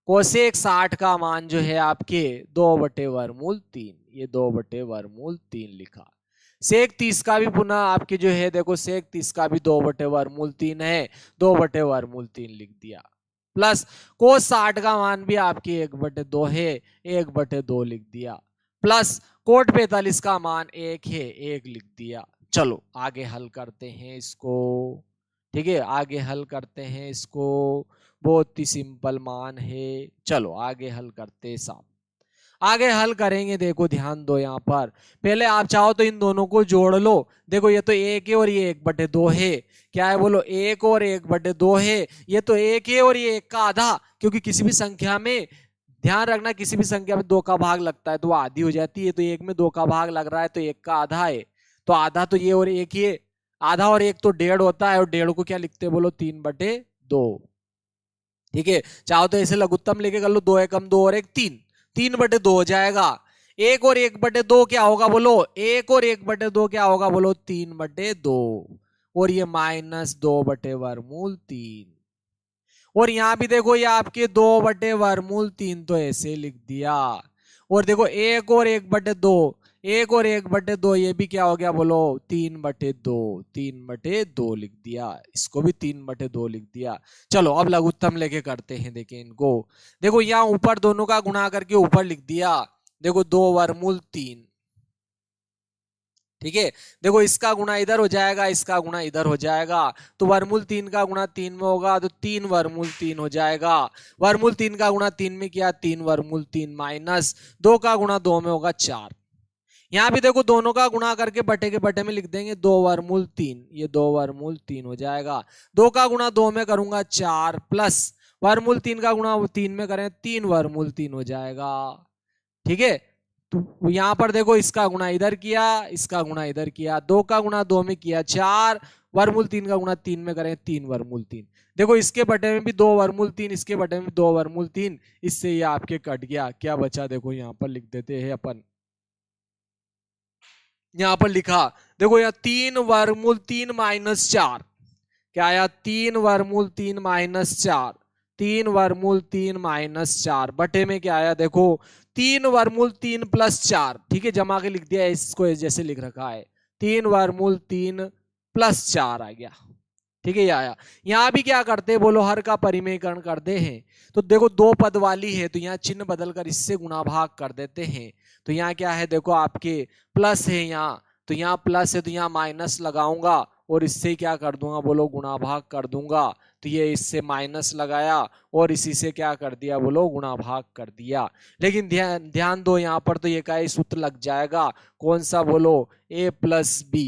कोसेक 60 का मान जो है आपके 2/√3, ये 2/√3 लिखा। सेक 30 का भी पुनः आपके जो है देखो सेक 30 का भी 2/√3 है, 2/√3 लिख दिया। प्लस कोस 60 का मान भी आपके 1/2 है, 1/2 लिख दिया। प्लस कोट 45 का मान 1 है, 1 लिख दिया। चलो आगे हल करते हैं इसको। ठीक है आगे हल करते हैं इसको, बहुत ही सिंपल मान है। चलो आगे हल करते साहब, आगे हल करेंगे। देखो ध्यान दो यहाँ पर, पहले आप चाहो तो इन दोनों को जोड़ लो। देखो ये तो 1 है और ये 1/2 है, क्या है बोलो 1 और 1/2 है। ये तो 1 है और ये 1 का आधा, क्योंकि किसी भी संख्या में ध्यान रखना किसी भी संख्या में 2 का भाग लगता है तो वो आधी हो जाती है। तो 1 में 2 का भाग लग रहा है तो 1 का आधा है, तो आधा तो ये और 1 ही है। आधा और 1 तो 1.5 होता है, और 1.5 को क्या लिखते हैं बोलो 3/2। ठीक है चाहो तो ऐसे लघुत्तम लेके कर लो, 2 एकम 2 और 1 3, 3/2 हो जाएगा। 1 और 1/2 क्या होगा बोलो, 1 और 1/2 क्या होगा बोलो 3/2, और ये -2/√3। और यहां भी देखो ये आपके 2/√3 तो ऐसे लिख दिया। और देखो 1 और 1/2, 1 और 1/2 ये भी क्या हो गया बोलो 3/2, 3/2 लिख दिया। इसको भी 3/2 लिख दिया। चलो अब लघुत्तम लेके करते हैं, देखें इनको। देखो यहाँ ऊपर दोनों का गुणा करके ऊपर लिख दिया, देखो 2/3। ठीक है देखो इसका गुणा इधर हो जाएगा, इसका गुणा इधर हो जाएगा, तो √3 का गुणा 3 में होगा तो 3/3 हो जाएगा। √3 का गुणा 3 में किया 3/3 माइनस 2 का गुणा 2 में होगा 4। यहाँ भी देखो दोनों का गुणा करके बटे के बटे में लिख देंगे 2/3, ये 2/3 हो जाएगा। 2 का गुणा 2 में करूंगा 4 प्लस वर्गमूल 3 का गुणा 3 में करें 3 वर्गमूल 3 हो जाएगा। ठीक है, तो यहां पर देखो इसका गुणा इधर किया, इसका गुणा इधर किया, 2 का गुणा 2 में किया 4, वर्गमूल 3 का गुणा 3 में करें 3 वर्गमूल 3। देखो इसके बटे में भी 2 वर्गमूल 3, इसके बटे में भी 2 वर्गमूल 3, इससे ये आपके कट गया। क्या बचा देखो यहां पर लिख देते हैं अपन, यहां पर लिखा देखो यह 3 वर्गमूल 3 माइनस 4, क्या आया 3 वर्गमूल 3 माइनस 4, 3 वर्गमूल 3 माइनस 4 बटे में क्या आया देखो 3 वर्गमूल 3 प्लस 4। ठीक है, जमा के लिख दिया, इसको जैसे लिख रखा है 3 वर्गमूल 3 प्लस 4 आ गया। ठीक है, ये आया। यहां भी क्या करते हैं बोलो, हर का परिमेयकरण करते हैं। तो देखो 2 पद वाली है तो यहाँ चिन्ह बदलकर इससे गुणा भाग कर देते हैं। तो यहाँ क्या है देखो आपके प्लस है यहाँ, तो यहाँ प्लस है तो यहाँ माइनस लगाऊंगा और इससे क्या कर दूंगा बोलो गुणा भाग कर दूंगा। तो ये इससे माइनस लगाया और इसी से क्या कर दिया बोलो गुणा भाग कर दिया। लेकिन ध्यान दो यहाँ पर तो ये का सूत्र लग जाएगा, कौन सा बोलो, ए प्लस बी,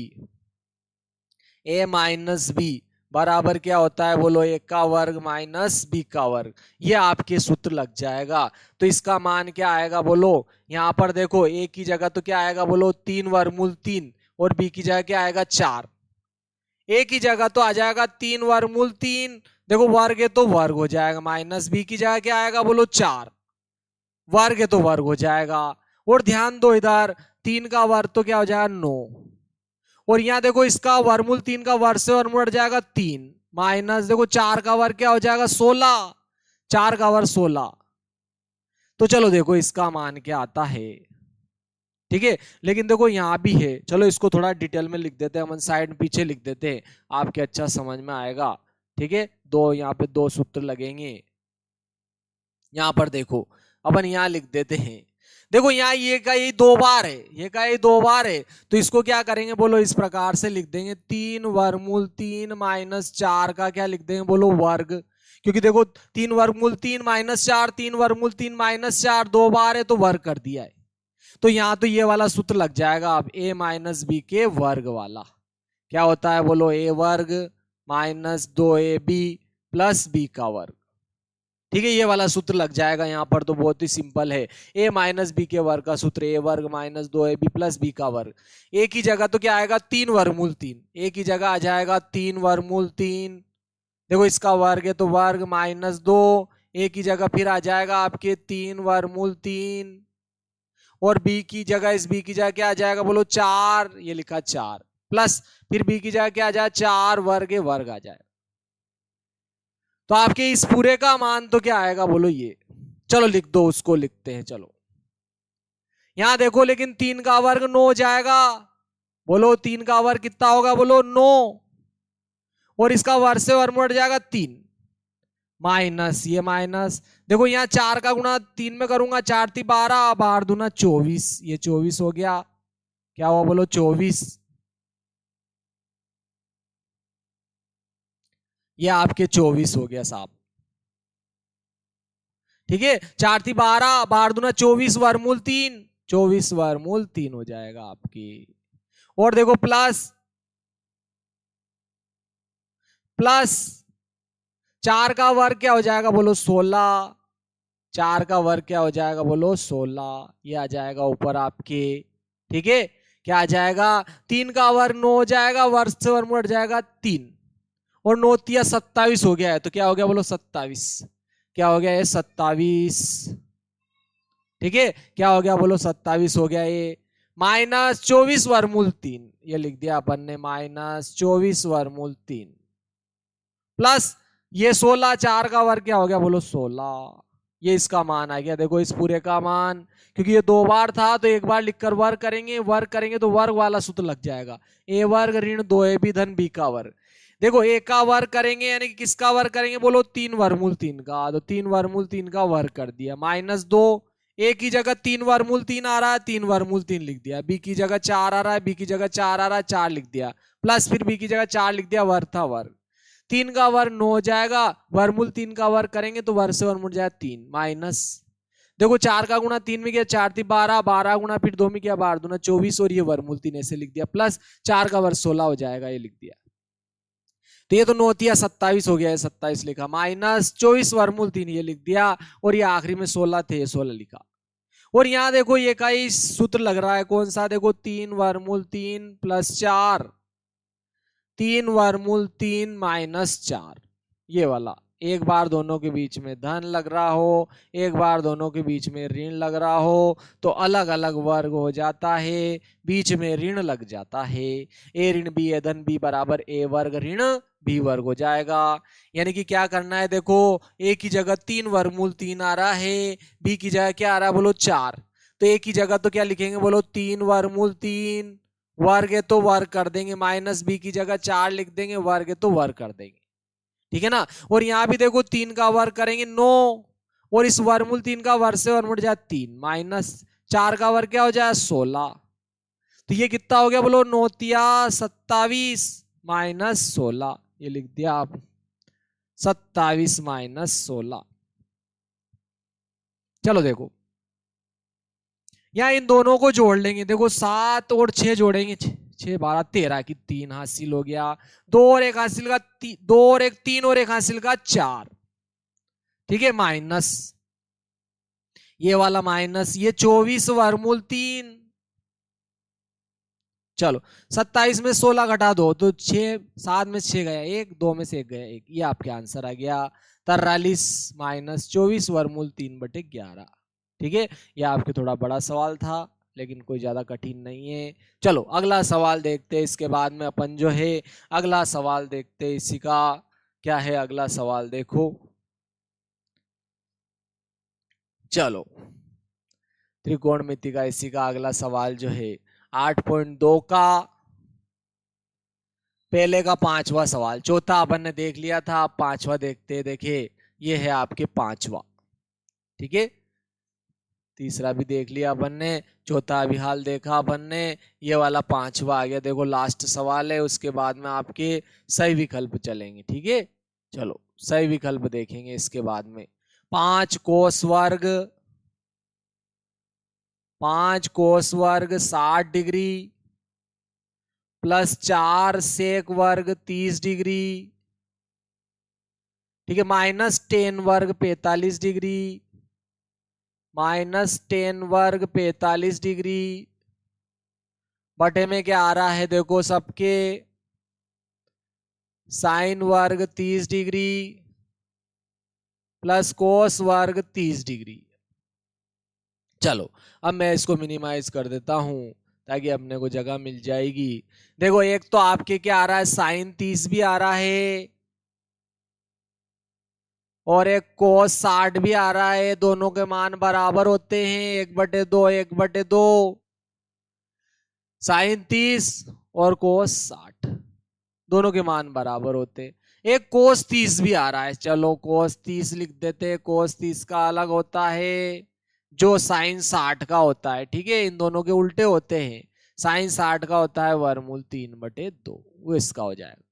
ए माइनस बी बराबर क्या होता है बोलो ए का वर्ग माइनस बी का वर्ग, ये आपके सूत्र लग जाएगा। तो इसका मान क्या आएगा बोलो, यहाँ पर देखो ए की जगह तो क्या आएगा बोलो 3 वर्गमूल 3 और बी की जगह क्या आएगा 4। ए की जगह तो आ जाएगा 3 वर्गमूल 3, देखो वर्ग है तो वर्ग हो जाएगा, माइनस बी की जगह क्या आएगा बोलो 4, वर्ग है तो वर्ग हो जाएगा। और ध्यान दो इधर 3 का वर्ग तो क्या हो जाएगा 9, और यहां देखो इसका वर्गमूल 3 का वर्ग से वर्गमूल हट जाएगा 3, माइनस देखो 4 का वर्ग क्या हो जाएगा 16, 4 का वर्ग 16। तो चलो देखो इसका मान क्या आता है। ठीक है, लेकिन देखो यहां भी है, चलो इसको थोड़ा डिटेल में लिख देते हैं, हम साइड पीछे लिख देते हैं, आपके अच्छा समझ में आएगा। ठीक है, दो यहाँ पे 2 सूत्र लगेंगे। यहां पर देखो अपन यहां लिख देते हैं, देखो यहाँ ये का ये 2 बार है, ये का ये 2 बार है, तो इसको क्या करेंगे बोलो इस प्रकार से लिख देंगे 3 वर्गमूल 3 माइनस 4 का क्या लिख देंगे बोलो वर्ग, क्योंकि देखो 3 वर्गमूल 3 माइनस 4, 3 वर्गमूल 3 माइनस 4 2 बार है तो वर्ग कर दिया है। तो यहां तो ये वाला सूत्र लग जाएगा अब ए माइनस बी के वर्ग वाला, क्या होता है बोलो ए वर्ग माइनस 2ab प्लस बी का वर्ग। ठीक है, ये वाला सूत्र लग जाएगा यहाँ पर, तो बहुत ही सिंपल है, a माइनस बी के वर्ग का सूत्र a वर्ग माइनस 2ab प्लस बी का वर्ग। a की जगह तो क्या आएगा 3 वर्गमूल 3, a की जगह आ जाएगा 3 वर्गमूल 3, देखो इसका वर्ग है तो वर्ग माइनस 2, a की जगह फिर आ जाएगा आपके 3 वर्गमूल 3, और b की जगह इस b की जगह क्या आ जाएगा बोलो 4, ये लिखा 4 प्लस फिर b की जगह क्या आ जाए 4 वर्ग वर्ग आ जाएगा। तो आपके इस पूरे का मान तो क्या आएगा बोलो ये, चलो लिख दो, उसको लिखते हैं चलो। यहां देखो लेकिन 3 का वर्ग 9 हो जाएगा, बोलो 3 का वर्ग कितना होगा बोलो 9, और इसका वर्ग से वर्ग उठ जाएगा 3 माइनस ये माइनस, देखो यहाँ 4 का गुणा 3 में करूंगा 4 × 3 = 12, 12 दूना 24, ये 24 हो गया, क्या हुआ बोलो 24, ये आपके 24 हो गया साहब। ठीक है, 4 × 3 = 12, 12 दूना 24 वर्गमूल 3, 24 वर्गमूल 3 हो जाएगा आपकी। और देखो प्लस 4 का वर्ग क्या हो जाएगा बोलो 16, 4 का वर्ग क्या हो जाएगा बोलो 16, ये आ जाएगा ऊपर आपके। ठीक है, क्या आ जाएगा 3 का वर्ग 9 हो जाएगा, वर्ग से वर्ग हट जाएगा 3, और 9 × 3 = 27 हो गया है, तो क्या हो गया बोलो 27, क्या हो गया ये 27। ठीक है, क्या हो गया बोलो 27 हो गया ये, माइनस 24 वर्गमूल 3, ये लिख दिया अपन ने माइनस 24 वर्गमूल 3 प्लस ये 16, 4 का वर्ग क्या हो गया बोलो 16, ये इसका मान आ गया। देखो इस पूरे का मान, क्योंकि ये 2 बार था तो एक बार लिखकर वर्ग करेंगे तो वर्ग वाला सूत्र लग जाएगा, a वर्ग ऋण 2ab धन b का वर्ग। देखो a का वर्ग करेंगे यानी कि किसका वर्ग करेंगे बोलो 3 वर्गमूल 3 का, तो 3 वर्गमूल 3 का वर्ग कर दिया, माइनस 2, a की जगह 3 वर्गमूल 3 आ रहा है 3 वर्गमूल 3 लिख दिया, b की जगह 4 आ रहा है b की जगह 4 आ रहा है 4 लिख दिया, प्लस फिर b की जगह 4 लिख दिया, वर्ग था वर्ग, 3 का वर्ग 9 हो जाएगा, वर्गमूल 3 का वर्ग करेंगे तो वर्ग से वर्गमूल जाएगा 3, माइनस देखो 4 का गुणा 3 में किया 4 × 3 = 12, 12 गुणा फिर 2 में किया 12 दूना 24, और ये वर्गमूल 3 ऐसे लिख दिया, प्लस 4 का वर्ग 16 हो जाएगा, ये लिख दिया। तो ये तो 9×27 हो गया है, 27 लिखा, -24 वर्गमूल 3 ये लिख दिया, और ये आखिरी में 16 थे, 16 लिखा। और यहाँ देखो ये का ही सूत्र लग रहा है, कौन सा, देखो 3 वर्गमूल 3 + 4, 3 वर्गमूल 3 -4, ये वाला। एक बार दोनों के बीच में धन लग रहा हो, एक बार दोनों के बीच में ऋण लग रहा हो, तो अलग अलग वर्ग हो जाता है, बीच में ऋण लग जाता है। ए ऋण बी ए धन बी बराबर ए वर्ग ऋण बी वर्ग हो जाएगा। यानी कि क्या करना है, देखो ए की जगह 3 वर्गमूल 3 आ रहा है, बी की जगह क्या आ रहा है बोलो 4, तो ए की जगह तो क्या लिखेंगे बोलो 3 वर्गमूल 3, वर्ग है तो वर्ग कर देंगे, माइनस बी की जगह 4 लिख देंगे, वर्ग है तो वर्ग कर देंगे, ठीक है ना। और यहां भी देखो 3 का वर्ग करेंगे 9, और इस वर्गमूल 3 का वर्ग से वर्गमूल जाए 3, -4 का वर्ग क्या हो जाए 16, तो ये कितना हो गया बोलो 9×27 -16, ये लिख दिया आप 27 -16। चलो देखो यहां इन दोनों को जोड़ लेंगे, देखो 7 और 6 जोड़ेंगे, 6 12 13 की 3 हासिल हो गया, 2 और 1 हासिल का 2 और 1 3 और 1 हासिल का 4, ठीक है, माइनस ये वाला माइनस ये 24 वर्गमूल 3, चलो 27 में 16 घटा दो तो 6, 7 में 6 गया 1, 2 में से 1 गया 1, ये आपके आंसर आ गया 43 -24 वर्गमूल 3/11, ठीक है। यह आपके थोड़ा बड़ा सवाल था लेकिन कोई ज्यादा कठिन नहीं है। चलो अगला सवाल देखते हैं, इसके बाद में अपन जो है अगला सवाल देखते हैं, इसी का क्या है अगला सवाल देखो। चलो त्रिकोणमिति का इसी का अगला सवाल जो है 8.2 का पहले का 5वां सवाल, चौथा अपन ने देख लिया था, पांचवा देखते हैं, देखिए ये है आपके 5वां, ठीक है, तीसरा भी देख लिया अपन ने, चौथा अभी हाल देखा अपन ने, ये वाला 5वां आ गया। देखो लास्ट सवाल है, उसके बाद में आपके सही विकल्प चलेंगे, ठीक है। चलो सही विकल्प देखेंगे इसके बाद में, 5 कोस वर्ग 60 डिग्री +4 सेक वर्ग 30 डिग्री, ठीक है, -10 वर्ग 45 डिग्री, -10 वर्ग 45 डिग्री बटे में क्या आ रहा है देखो सबके साइन वर्ग 30 डिग्री प्लस कोस वर्ग 30 डिग्री। चलो अब मैं इसको मिनिमाइज कर देता हूं ताकि अपने को जगह मिल जाएगी। देखो एक तो आपके क्या आ रहा है साइन 30 भी आ रहा है और एक कोस 60 भी आ रहा है, दोनों के मान बराबर होते हैं 1/2 1/2, साइन 30 और कोस 60 दोनों के मान बराबर होते। एक कोस 30 भी आ रहा है, चलो कोस 30 लिख देते, कोस 30 का अलग होता है जो साइन 60 का होता है, ठीक है, इन दोनों के उल्टे होते हैं, साइन 60 का होता है वर्गमूल 3/2, वो इसका हो जाएगा।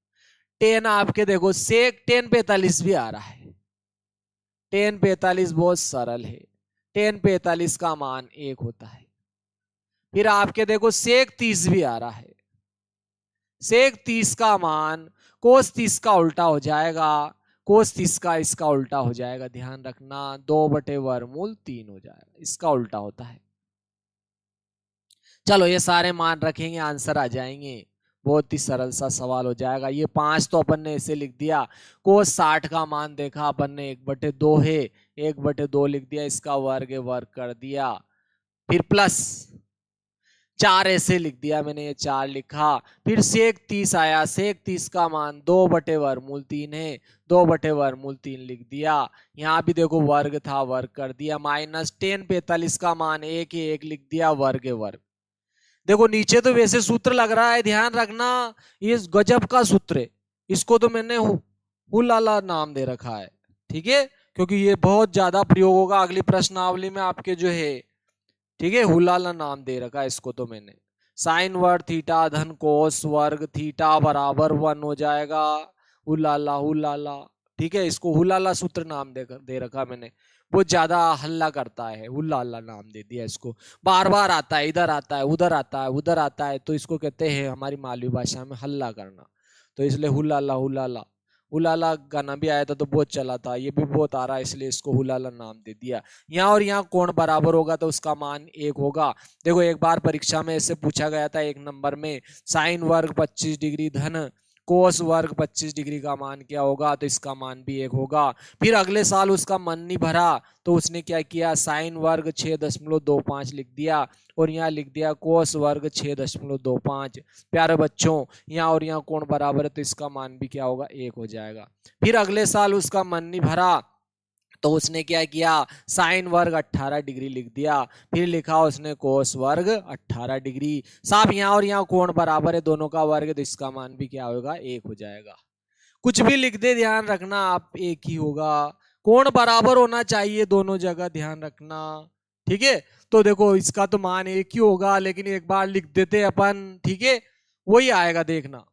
टेन आपके देखो सेक टेन 45 भी आ रहा है, टेन 45 बहुत सरल है, टेन 45 का मान 1 होता है। फिर आपके देखो सेक 30 भी आ रहा है, सेक 30 का मान कोस 30 का उल्टा हो जाएगा, कोस 30 का इसका उल्टा हो जाएगा, ध्यान रखना 2/वर्गमूल 3 हो जाएगा, इसका उल्टा होता है। चलो ये सारे मान रखेंगे आंसर आ जाएंगे, बहुत ही सरल सा सवाल हो जाएगा। ये 5 तो अपन ने ऐसे लिख दिया, कोस 60 का मान देखा अपन ने 1/2 है, 1/2 लिख दिया, इसका वर्ग है वर्ग कर दिया, फिर प्लस 4 ऐसे लिख दिया मैंने, ये 4 लिखा, फिर सेक 30 आया, सेक 30 का मान 2/वर्गमूल 3 है, 2/वर्गमूल 3 लिख दिया, यहाँ भी देखो वर्ग था वर्ग कर दिया, -10 45 का मान 1 है, 1 लिख दिया, वर्ग है वर्ग। देखो नीचे तो वैसे सूत्र लग रहा है, ध्यान रखना ये गजब का सूत्र है, इसको तो मैंने हुलाला नाम दे रखा है, ठीक है, क्योंकि ये बहुत ज्यादा प्रयोग होगा अगली प्रश्नावली में आपके जो है, ठीक है, हुलाला नाम दे रखा है इसको तो मैंने। साइन वर्ग थीटा धन कोस वर्ग थीटा बराबर 1 हो जाएगा, हुलाला हुलाला, ठीक है, इसको हुलाला सूत्र नाम दे रखा मैंने, बहुत ज्यादा हल्ला करता है, हुलाला नाम दे दिया इसको, बार बार आता है, इधर आता है उधर आता है उधर आता है, तो इसको कहते हैं हमारी मालवी भाषा में हल्ला करना। तो इसलिए हुलाला हुलाला। हुलाला गाना भी आया था तो बहुत चला था, ये भी बहुत आ रहा है इसलिए इसको हुलाला नाम दे दिया। यहाँ और यहाँ कोण बराबर होगा तो उसका मान 1 होगा। देखो एक बार परीक्षा में ऐसे पूछा गया था 1 नंबर में, साइन वर्ग 25 डिग्री धन कोस वर्ग 25 डिग्री का मान क्या होगा, तो इसका मान भी 1 होगा। फिर अगले साल उसका मन नहीं भरा तो उसने क्या किया, साइन वर्ग 6.25 लिख दिया और यहाँ लिख दिया कोस वर्ग 6.25। प्यारे बच्चों यहाँ और यहाँ कोण बराबर है तो इसका मान भी क्या होगा, 1 हो जाएगा। फिर अगले साल उसका मन नहीं भरा तो उसने क्या किया, साइन वर्ग 18 डिग्री लिख दिया, फिर लिखा उसने कोस वर्ग 18 डिग्री। साहब यहाँ और यहाँ कोण बराबर है, दोनों का वर्ग है तो इसका मान भी क्या होगा, 1 हो जाएगा। कुछ भी लिख दे ध्यान रखना आप, एक ही होगा। कोण बराबर होना चाहिए दोनों जगह, ध्यान रखना, ठीक है। तो देखो इसका तो मान 1 ही होगा, लेकिन एक बार लिख देते अपन, ठीक है, वही आएगा देखना।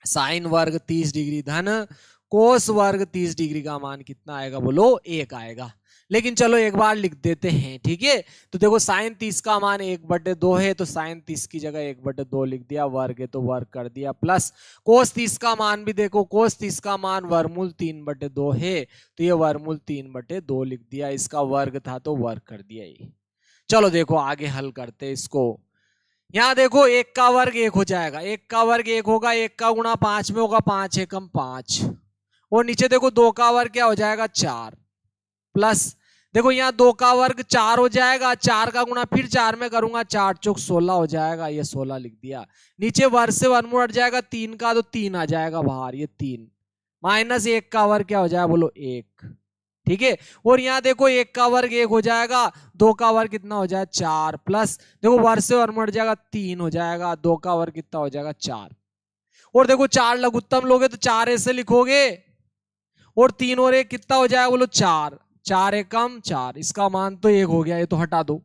साइन वर्ग 30 डिग्री धन कोस वर्ग 30 डिग्री का मान कितना आएगा, बोलो 1 आएगा। लेकिन चलो एक बार लिख देते हैं, ठीक है। तो देखो साइन 30 का मान 1/2 है तो साइन 30 की जगह 1/2 लिख दिया, वर्ग है तो वर्ग कर दिया, प्लस कोस 30 का मान भी देखो, कोस 30 का मान वर्गमूल 3/2 है तो ये वर्गमूल 3/2 लिख दिया, इसका वर्ग था तो वर्ग कर दिया ये। चलो देखो आगे हल करते इसको। यहाँ देखो 1 का वर्ग 1 हो जाएगा, 1 का वर्ग 1 होगा, 1 का गुणा 5 में होगा, 5 एकम 5, और नीचे देखो 2 का वर्ग क्या हो जाएगा, 4, प्लस देखो यहाँ 2 का वर्ग 4 हो जाएगा, 4 का गुणा फिर 4 में करूंगा, 4 चौक 16 हो जाएगा, ये 16 लिख दिया। नीचे वर्ग से वर्गमूल हट जाएगा 3 का तो 3 आ जाएगा बाहर, ये 3 माइनस 1 का वर्ग क्या हो जाएगा, बोलो 1, ठीक है। और यहाँ देखो 1 का वर्ग 1 हो जाएगा, 2 का वर्ग कितना हो जाएगा, 4, प्लस देखो वर्ग से वर्ग हट जाएगा 3 हो जाएगा, 2 का वर्ग कितना हो जाएगा, 4। और देखो 4 लघुत्तम लोगे तो 4 ऐसे लिखोगे, और 3 और 1 कितना हो जाएगा, बोलो 4, 4 एकम 4, इसका मान तो 1 हो गया, ये तो हटा दो।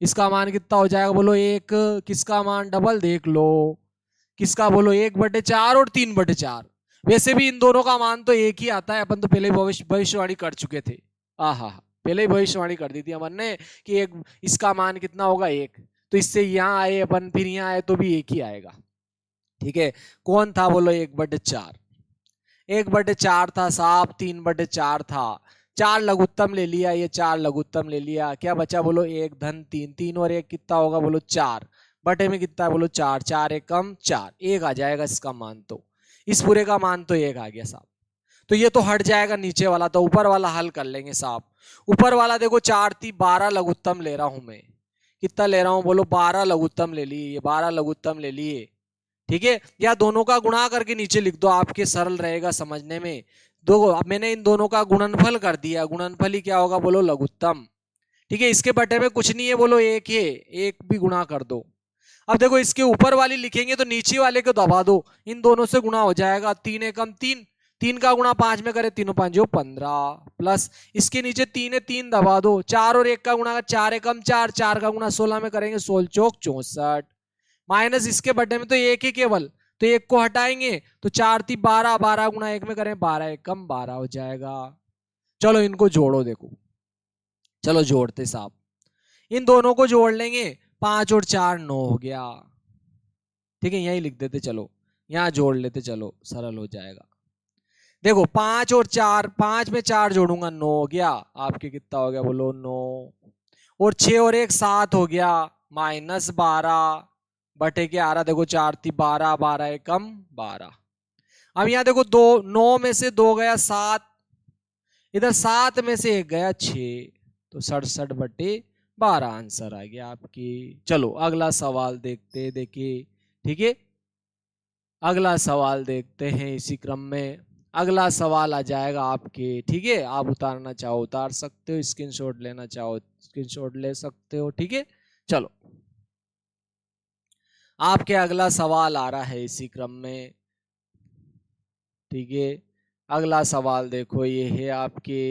इसका मान कितना हो जाएगा, बोलो 1, किसका मान डबल देख लो, किसका, बोलो 1/4 और 3/4। वैसे भी इन दोनों का मान तो 1 ही आता है, अपन तो पहले ही भविष्यवाणी कर चुके थे। आहा, पहले ही भविष्यवाणी कर दी थी अपन ने कि एक इसका मान कितना होगा, 1, तो इससे यहाँ आए अपन, फिर यहाँ आए तो भी 1 ही आएगा, ठीक है। कौन था, बोलो 1/4, 1/4 था साहब, 3/4 था, 4 लघुत्तम ले लिया, ये 4 लघुत्तम ले लिया, क्या बचा, बोलो 1 धन 3, 3 और 1 कितना होगा, बोलो 4, बटे में कितना है, बोलो 4, 4 एकम 4, 1 आ जाएगा इसका मान, तो इस पूरे का मान तो 1 आ गया साहब। तो ये तो हट जाएगा नीचे वाला, तो ऊपर वाला हल कर लेंगे साहब। ऊपर वाला देखो 4 3 12 लघुत्तम ले रहा हूं मैं, कितना ले रहा हूं, बोलो 12 लघुत्तम ले लिए, ये 12 लघुत्तम ले लिए, ठीक है। या दोनों का गुणा करके नीचे लिख दो, आपके सरल रहेगा समझने में। दो, अब मैंने इन दोनों का गुणनफल कर दिया, गुणनफल ही क्या होगा, बोलो लघुत्तम, ठीक है। इसके बटे में कुछ नहीं है, बोलो 1 है, 1 भी गुणा कर दो। अब देखो इसके ऊपर वाली लिखेंगे तो नीचे वाले को दबा दो, इन दोनों से गुणा हो जाएगा, 3 एकम 3, 3 का गुणा 5 में करे, 3 5 15, प्लस इसके नीचे 3 है, 3 दबा दो, 4 और 1 का गुणा 4 एकम 4, 4 का गुणा 16 में करेंगे, 16 चौक 64, माइनस इसके बटे में तो 1 ही केवल, तो 1 को हटाएंगे तो 4 3 12, 12 गुणा 1 में करें 12 एकम 12 हो जाएगा। चलो इनको जोड़ो, देखो चलो जोड़ते साहब, इन दोनों को जोड़ लेंगे, 5 और 4 9 हो गया, ठीक है। यही लिख देते, चलो यहां जोड़ लेते, चलो सरल हो जाएगा। देखो 5 और 4, 5 में 4 जोड़ूंगा 9 हो गया, आपके कितना हो गया, बोलो 9, और 6 और 1 7 हो गया, माइनस 12 बटे के आ रहा, देखो 4 थी 12, 12 एकम 12। अब यहाँ देखो 2 9 में से 2 गया 7, इधर 7 में से 1 गया 6, तो 67/12 आंसर आ गया आपकी। चलो अगला सवाल देखते, देखिए, ठीक है। अगला सवाल देखते हैं इसी क्रम में, अगला सवाल आ जाएगा आपके, ठीक है। आप उतारना चाहो उतार सकते हो, स्क्रीनशॉट लेना चाहो स्क्रीनशॉट ले सकते हो, ठीक है। चलो आपके अगला सवाल आ रहा है इसी क्रम में, ठीक है। अगला सवाल देखो, ये है आपके,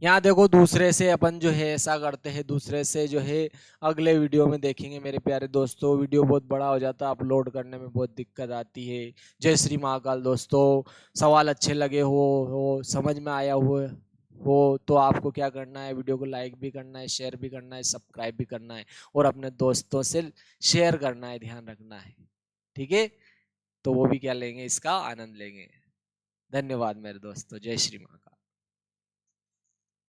यहाँ देखो दूसरे से अपन जो है ऐसा करते हैं, दूसरे से जो है अगले वीडियो में देखेंगे मेरे प्यारे दोस्तों। वीडियो बहुत बड़ा हो जाता है, अपलोड करने में बहुत दिक्कत आती है। जय श्री महाकाल दोस्तों। सवाल अच्छे लगे हो समझ में आया हो तो आपको क्या करना है, वीडियो को लाइक भी करना है, शेयर भी करना है, सब्सक्राइब भी करना है, और अपने दोस्तों से शेयर करना है, ध्यान रखना है, ठीक है। तो वो भी क्या लेंगे, इसका आनंद लेंगे। धन्यवाद मेरे दोस्तों, जय श्री महाकाल।